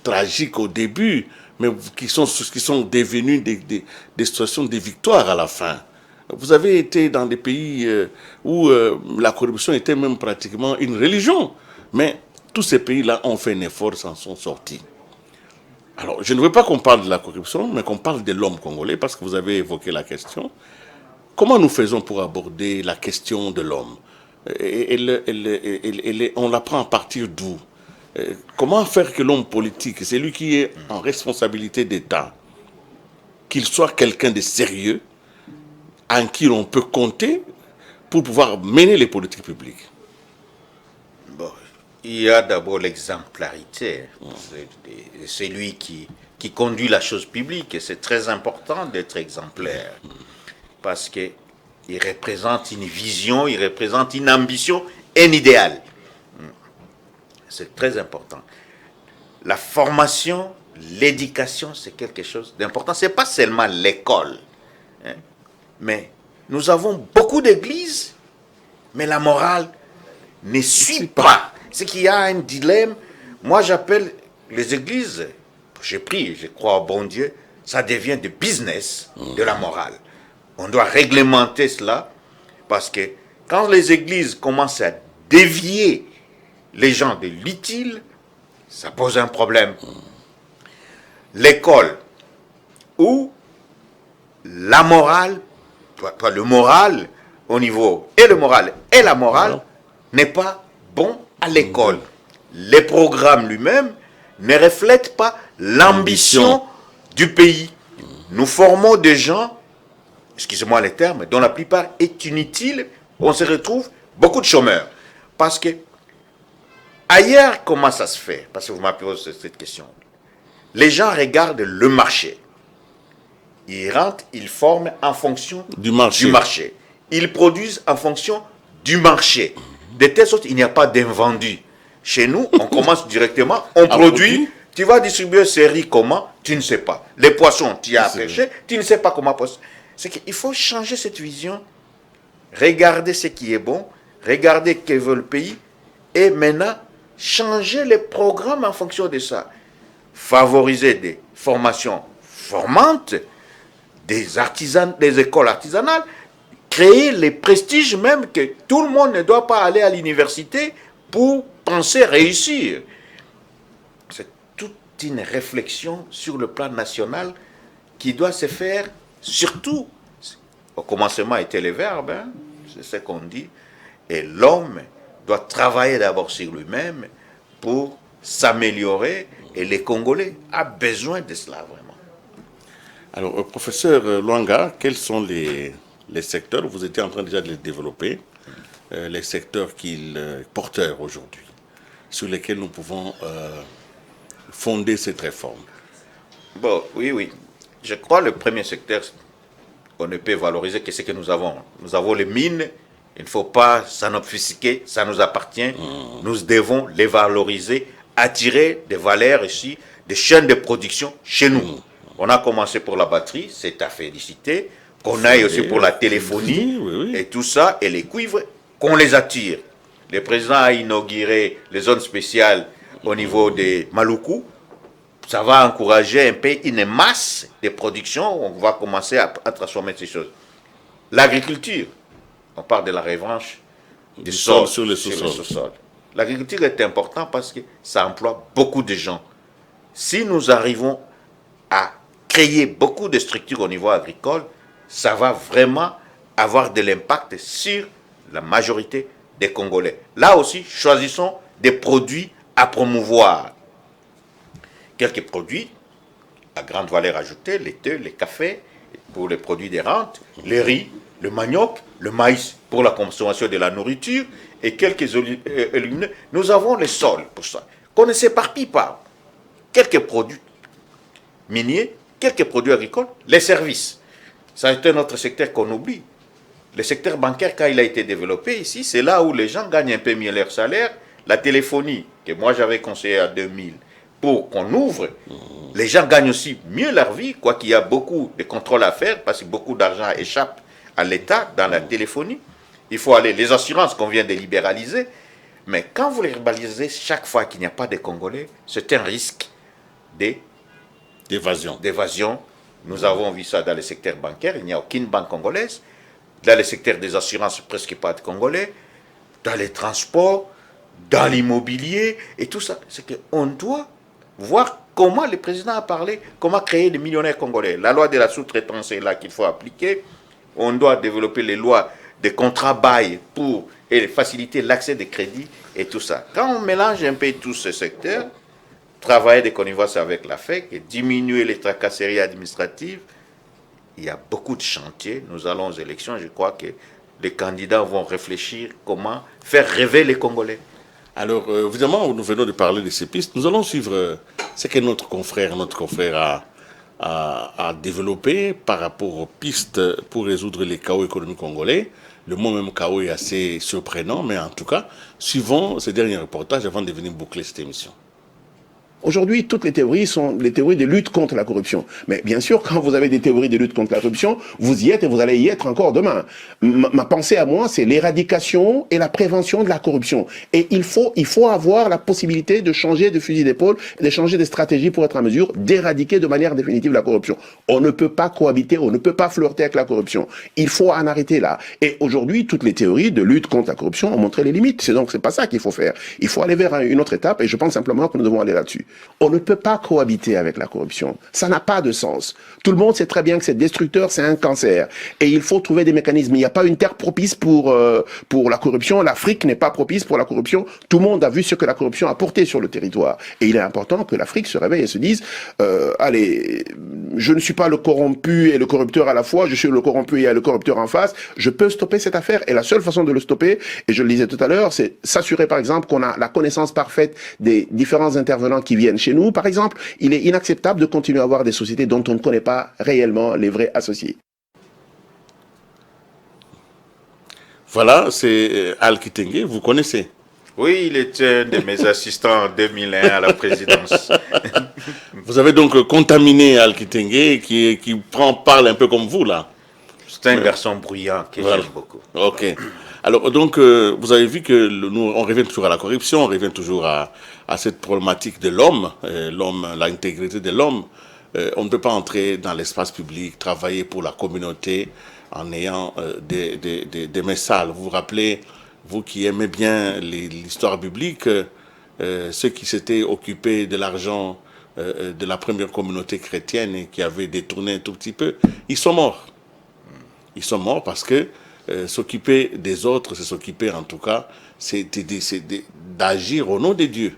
tragiques au début, mais qui sont devenues des situations de victoire à la fin. Vous avez été dans des pays où la corruption était même pratiquement une religion, mais tous ces pays-là ont fait un effort, s'en sont sortis. Alors, je ne veux pas qu'on parle de la corruption, mais qu'on parle de l'homme congolais, parce que vous avez évoqué la question. Comment nous faisons pour aborder la question de l'homme? On la prend à partir d'où? Comment faire que l'homme politique, c'est lui qui est en responsabilité d'État, qu'il soit quelqu'un de sérieux, en qui l'on peut compter pour pouvoir mener les politiques publiques? Bon, il y a d'abord l'exemplarité. C'est lui qui conduit la chose publique, et c'est très important d'être exemplaire, parce qu'il représente une vision, il représente une ambition, un idéal. C'est très important. La formation, l'éducation, c'est quelque chose d'important. Ce n'est pas seulement l'école, hein, mais nous avons beaucoup d'églises, mais la morale ne suit pas. C'est qu'il y a un dilemme. Moi, j'appelle les églises, j'ai pris, je crois au bon Dieu, ça devient du business de la morale. On doit réglementer cela, parce que quand les églises commencent à dévier les gens de l'utile, ça pose un problème. L'école, où la morale, le moral au niveau et le moral et la morale n'est pas bon à l'école. Les programmes lui-même ne reflètent pas l'ambition du pays. Nous formons des gens, excusez-moi les termes, dont la plupart est inutile. On se retrouve beaucoup de chômeurs. Parce que ailleurs, comment ça se fait? Parce que vous m'avez posé cette question. Les gens regardent le marché. Ils rentrent, ils forment en fonction du marché. Ils produisent en fonction du marché. De telle sorte qu'il n'y a pas d'invendu. Chez nous, on commence directement, on produit. Tu vas distribuer ces riz comment? Tu ne sais pas. Les poissons, tu as pêché, tu ne sais pas comment. C'est qu'il faut changer cette vision, regarder ce qui est bon, regarder ce que veut le pays, et maintenant, changer les programmes en fonction de ça. Favoriser des formations formantes, des écoles artisanales, créer les prestiges même que tout le monde ne doit pas aller à l'université pour penser réussir. C'est toute une réflexion sur le plan national qui doit se faire, surtout, au commencement étaient les verbes, hein, c'est ce qu'on dit, et l'homme doit travailler d'abord sur lui-même pour s'améliorer, et les Congolais ont besoin de cela vraiment. Alors, professeur Lwanga, quels sont les secteurs, vous étiez en train déjà de les développer, les secteurs porteurs aujourd'hui, sur lesquels nous pouvons fonder cette réforme? Bon, oui. Je crois que le premier secteur, on ne peut valoriser que ce que nous avons. Nous avons les mines, il ne faut pas s'en obfusquer, ça nous appartient. Nous devons les valoriser, attirer des valeurs ici, des chaînes de production chez nous. On a commencé pour la batterie, c'est à féliciter. Qu'on aille aussi pour la téléphonie et tout ça, et les cuivres, qu'on les attire. Le président a inauguré les zones spéciales au niveau des Maluku. Ça va encourager un peu une masse de production. On va commencer à transformer ces choses. L'agriculture, on parle de la revanche du sol sur le sous-sol. L'agriculture est importante parce que ça emploie beaucoup de gens. Si nous arrivons à créer beaucoup de structures au niveau agricole, ça va vraiment avoir de l'impact sur la majorité des Congolais. Là aussi, choisissons des produits à promouvoir. Quelques produits à grande valeur ajoutée, les thés, les cafés, pour les produits des rentes, les riz, le manioc, le maïs pour la consommation de la nourriture et quelques légumineux. Nous avons les sols pour ça. Qu'on ne s'éparpille pas. Quelques produits miniers, quelques produits agricoles, les services. Ça c'est un autre secteur qu'on oublie. Le secteur bancaire, quand il a été développé ici, c'est là où les gens gagnent un peu mieux leur salaire. La téléphonie, que moi j'avais conseillé à 2000, pour qu'on ouvre, les gens gagnent aussi mieux leur vie, quoi qu'il y a beaucoup de contrôles à faire, parce que beaucoup d'argent échappe à l'État dans la téléphonie. Il faut aller, les assurances qu'on vient de libéraliser, mais quand vous les libéralisez chaque fois qu'il n'y a pas de Congolais, c'est un risque d'évasion. Nous avons vu ça dans le secteur bancaire, il n'y a aucune banque congolaise. Dans le secteur des assurances, presque pas de Congolais. Dans les transports, dans l'immobilier et tout ça. C'est qu'on doit voir comment le président a parlé, comment créer des millionnaires congolais. La loi de la sous-traitance est là qu'il faut appliquer. On doit développer les lois de contrat bail pour faciliter l'accès des crédits et tout ça. Quand on mélange un peu tous ces secteurs, travailler de connivence avec la FEC et diminuer les tracasseries administratives, il y a beaucoup de chantiers. Nous allons aux élections. Je crois que les candidats vont réfléchir comment faire rêver les Congolais. Alors, évidemment, nous venons de parler de ces pistes. Nous allons suivre ce que notre confrère a développé par rapport aux pistes pour résoudre les chaos économiques congolais. Le mot même chaos est assez surprenant, mais en tout cas, suivons ces derniers reportages avant de venir boucler cette émission. Aujourd'hui, toutes les théories sont les théories de lutte contre la corruption. Mais bien sûr, quand vous avez des théories de lutte contre la corruption, vous y êtes et vous allez y être encore demain. Ma pensée à moi, c'est l'éradication et la prévention de la corruption. Et il faut avoir la possibilité de changer de fusil d'épaule, de changer de stratégie pour être en mesure d'éradiquer de manière définitive la corruption. On ne peut pas cohabiter, on ne peut pas flirter avec la corruption. Il faut en arrêter là. Et aujourd'hui, toutes les théories de lutte contre la corruption ont montré les limites. C'est pas ça qu'il faut faire. Il faut aller vers une autre étape et je pense simplement que nous devons aller là-dessus. On ne peut pas cohabiter avec la corruption. Ça n'a pas de sens. Tout le monde sait très bien que c'est destructeur, c'est un cancer. Et il faut trouver des mécanismes. Il n'y a pas une terre propice pour la corruption. L'Afrique n'est pas propice pour la corruption. Tout le monde a vu ce que la corruption a porté sur le territoire. Et il est important que l'Afrique se réveille et se dise, allez, je ne suis pas le corrompu et le corrupteur à la fois, je suis le corrompu et il y a le corrupteur en face. Je peux stopper cette affaire. Et la seule façon de le stopper, et je le disais tout à l'heure, c'est s'assurer par exemple qu'on a la connaissance parfaite des différents intervenants qui viennent chez nous. Par exemple, il est inacceptable de continuer à avoir des sociétés dont on ne connaît pas réellement les vrais associés. Voilà, c'est Al Kitenge, vous connaissez. Oui, il était un de mes assistants en 2001 à la présidence. Vous avez donc contaminé Al Kitenge qui parle un peu comme vous là. C'est un garçon bruyant que Voilà. j'aime beaucoup. Ok. Alors donc, vous avez vu que nous, on revient toujours à la corruption, on revient toujours à cette problématique de l'homme, l'intégrité de l'homme. On ne peut pas entrer dans l'espace public, travailler pour la communauté en ayant des messages. Vous vous rappelez, vous qui aimez bien l'histoire biblique, ceux qui s'étaient occupés de l'argent de la première communauté chrétienne et qui avaient détourné un tout petit peu, ils sont morts. Ils sont morts parce que s'occuper des autres, c'est s'occuper en tout cas, c'est d'agir au nom de Dieu.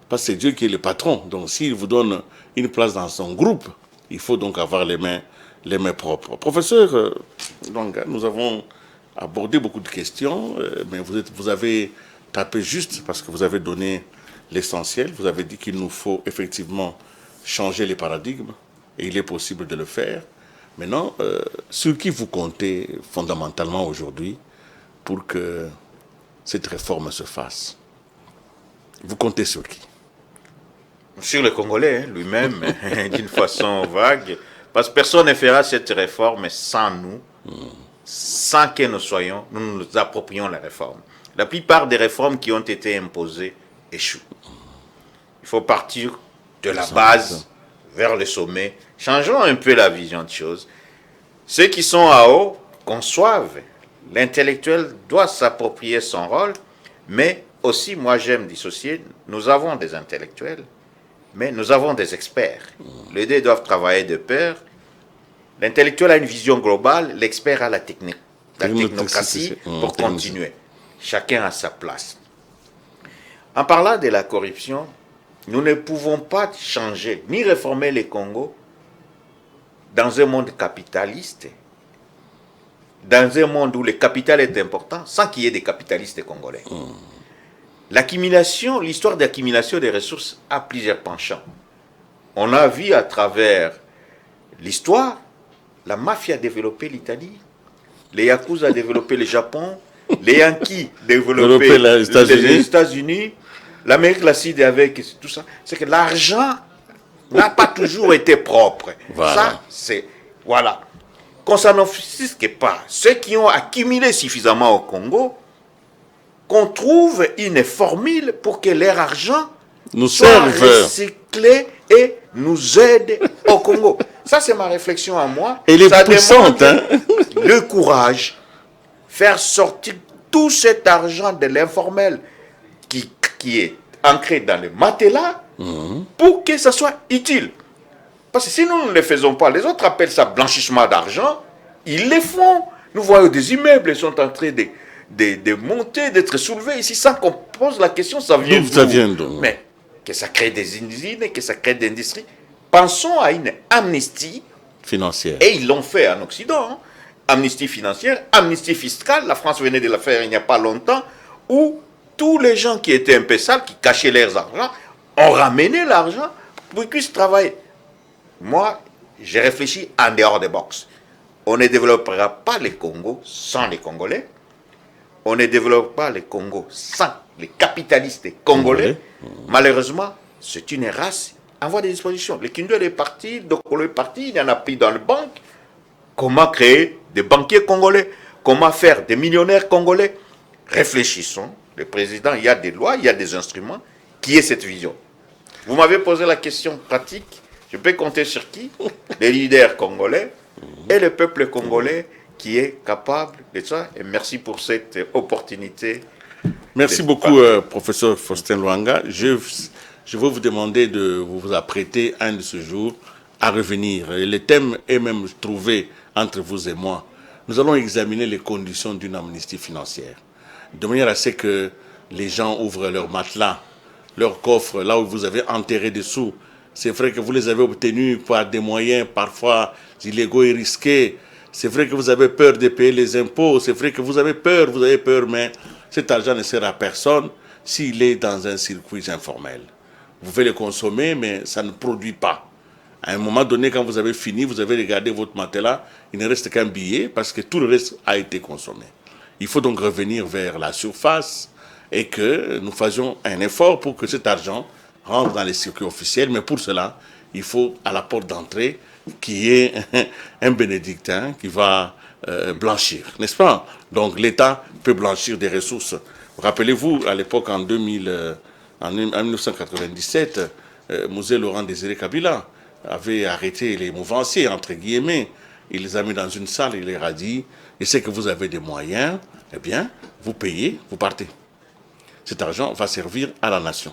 Parce que c'est Dieu qui est le patron. Donc s'il vous donne une place dans son groupe, il faut donc avoir les mains propres. Professeur Luanga, nous avons abordé beaucoup de questions, mais vous avez tapé juste parce que vous avez donné l'essentiel. Vous avez dit qu'il nous faut effectivement changer les paradigmes et il est possible de le faire. Maintenant, sur qui vous comptez fondamentalement aujourd'hui pour que cette réforme se fasse? Vous comptez sur qui? Sur le Congolais lui-même, d'une façon vague, parce que personne ne fera cette réforme sans nous, sans que nous nous approprions la réforme. La plupart des réformes qui ont été imposées échouent. Il faut partir de la base vers le sommet. Changeons un peu la vision des choses. Ceux qui sont à haut conçoivent. L'intellectuel doit s'approprier son rôle, mais aussi, moi j'aime dissocier, nous avons des intellectuels, mais nous avons des experts. Les deux doivent travailler de pair. L'intellectuel a une vision globale, l'expert a la technocratie pour continuer. Chacun a sa place. En parlant de la corruption, nous ne pouvons pas changer ni réformer le Congo dans un monde capitaliste, dans un monde où le capital est important, sans qu'il y ait des capitalistes congolais. L'accumulation, l'histoire d'accumulation des ressources a plusieurs penchants. On a vu à travers l'histoire, la mafia a développé l'Italie, les Yakuza a développé le Japon, les Yankees développé les États-Unis, l'Amérique latine avec tout ça. C'est que l'argent n'a pas toujours été propre. Voilà. Ça, c'est... Voilà. Qu'on s'en offusque pas. Ceux qui ont accumulé suffisamment au Congo, qu'on trouve une formule pour que leur argent nous soit serve, recyclé et nous aide au Congo. Ça, c'est ma réflexion à moi. Elle est ça puissante, demande le courage, faire sortir tout cet argent de l'informel qui est ancré dans le matelas pour que ça soit utile. Parce que si nous ne le faisons pas, les autres appellent ça blanchissement d'argent, ils le font. Nous voyons des immeubles sont en train de monter, d'être soulevés ici sans qu'on pose la question, ça vient d'où? Mais que ça crée des usines, que ça crée des industries. Pensons à une amnistie financière. Et ils l'ont fait en Occident. Hein. Amnistie financière, amnistie fiscale. La France venait de la faire il n'y a pas longtemps, où tous les gens qui étaient un peu sales, qui cachaient leurs argent, ont ramené l'argent pour qu'ils puissent travailler. Moi, j'ai réfléchi en dehors des box. On ne développera pas le Congo sans les Congolais. On ne développe pas le Congo sans les capitalistes congolais. Malheureusement, c'est une race en voie de disposition. Le Kindle est parti, Dokolo est parti, il y en a plus dans le banque. Comment créer des banquiers congolais? Comment faire des millionnaires congolais? Réfléchissons. Le président, il y a des lois, il y a des instruments. Qui est cette vision? Vous m'avez posé la question pratique. Je peux compter sur qui? Les leaders congolais et le peuple congolais qui est capable de ça. Et merci pour cette opportunité. Merci beaucoup, professeur Faustin Luanga. je veux vous demander de vous apprêter un de ces jours à revenir. Et le thème est même trouvé entre vous et moi. Nous allons examiner les conditions d'une amnistie financière, de manière à ce que les gens ouvrent leur matelas, leur coffre, là où vous avez enterré des sous. C'est vrai que vous les avez obtenus par des moyens parfois illégaux et risqués. C'est vrai que vous avez peur de payer les impôts. C'est vrai que vous avez peur, mais cet argent ne sert à personne s'il est dans un circuit informel. Vous pouvez le consommer, mais ça ne produit pas. À un moment donné, quand vous avez fini, vous avez regardé votre matelas, il ne reste qu'un billet parce que tout le reste a été consommé. Il faut donc revenir vers la surface et que nous fassions un effort pour que cet argent rentre dans les circuits officiels. Mais pour cela, il faut à la porte d'entrée qui est un bénédictin qui va blanchir, n'est-ce pas? Donc l'État peut blanchir des ressources. Rappelez-vous, à l'époque, en 1997, Mosè Laurent Désiré Kabila avait arrêté les mouvanciers, entre guillemets. Il les a mis dans une salle, il leur a dit, je sais que vous avez des moyens, eh bien, vous payez, vous partez. Cet argent va servir à la nation.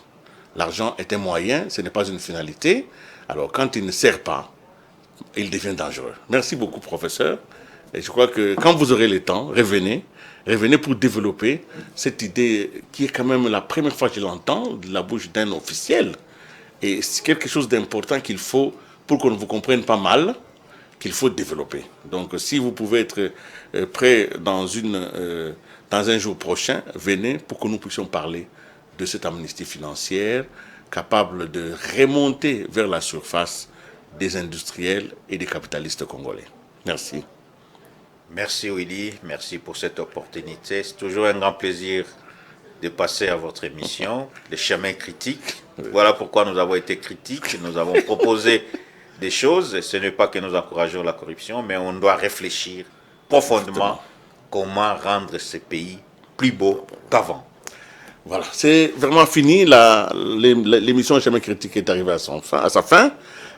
L'argent est un moyen, ce n'est pas une finalité. Alors, quand il ne sert pas, il devient dangereux. Merci beaucoup, professeur. Et je crois que quand vous aurez le temps, revenez pour développer cette idée qui est quand même la première fois que je l'entends de la bouche d'un officiel. Et c'est quelque chose d'important qu'il faut, pour qu'on ne vous comprenne pas mal, qu'il faut développer. Donc, si vous pouvez être prêt dans un jour prochain, venez pour que nous puissions parler de cette amnistie financière capable de remonter vers la surface des industriels et des capitalistes congolais. Merci. Merci Willy, merci pour cette opportunité. C'est toujours un grand plaisir de passer à votre émission, Les Chemins critiques. Voilà pourquoi nous avons été critiques, nous avons proposé des choses. Ce n'est pas que nous encourageons la corruption, mais on doit réfléchir profondément comment rendre ce pays plus beau qu'avant. Voilà, c'est vraiment fini. L'émission Chemins critiques est arrivée à sa fin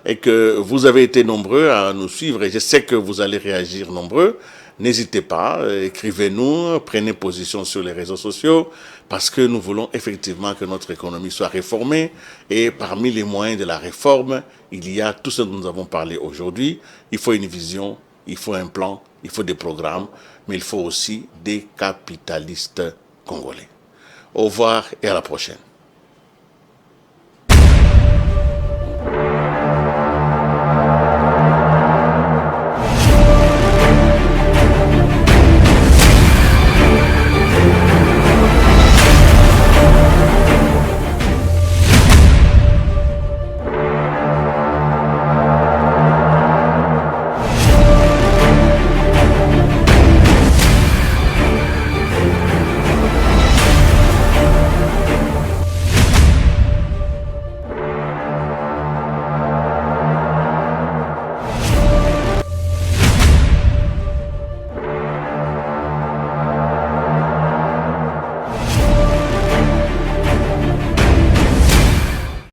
et que vous avez été nombreux à nous suivre et je sais que vous allez réagir nombreux. N'hésitez pas, écrivez-nous, prenez position sur les réseaux sociaux parce que nous voulons effectivement que notre économie soit réformée et parmi les moyens de la réforme, il y a tout ce dont nous avons parlé aujourd'hui. Il faut une vision, il faut un plan, il faut des programmes, mais il faut aussi des capitalistes congolais. Au revoir et à la prochaine.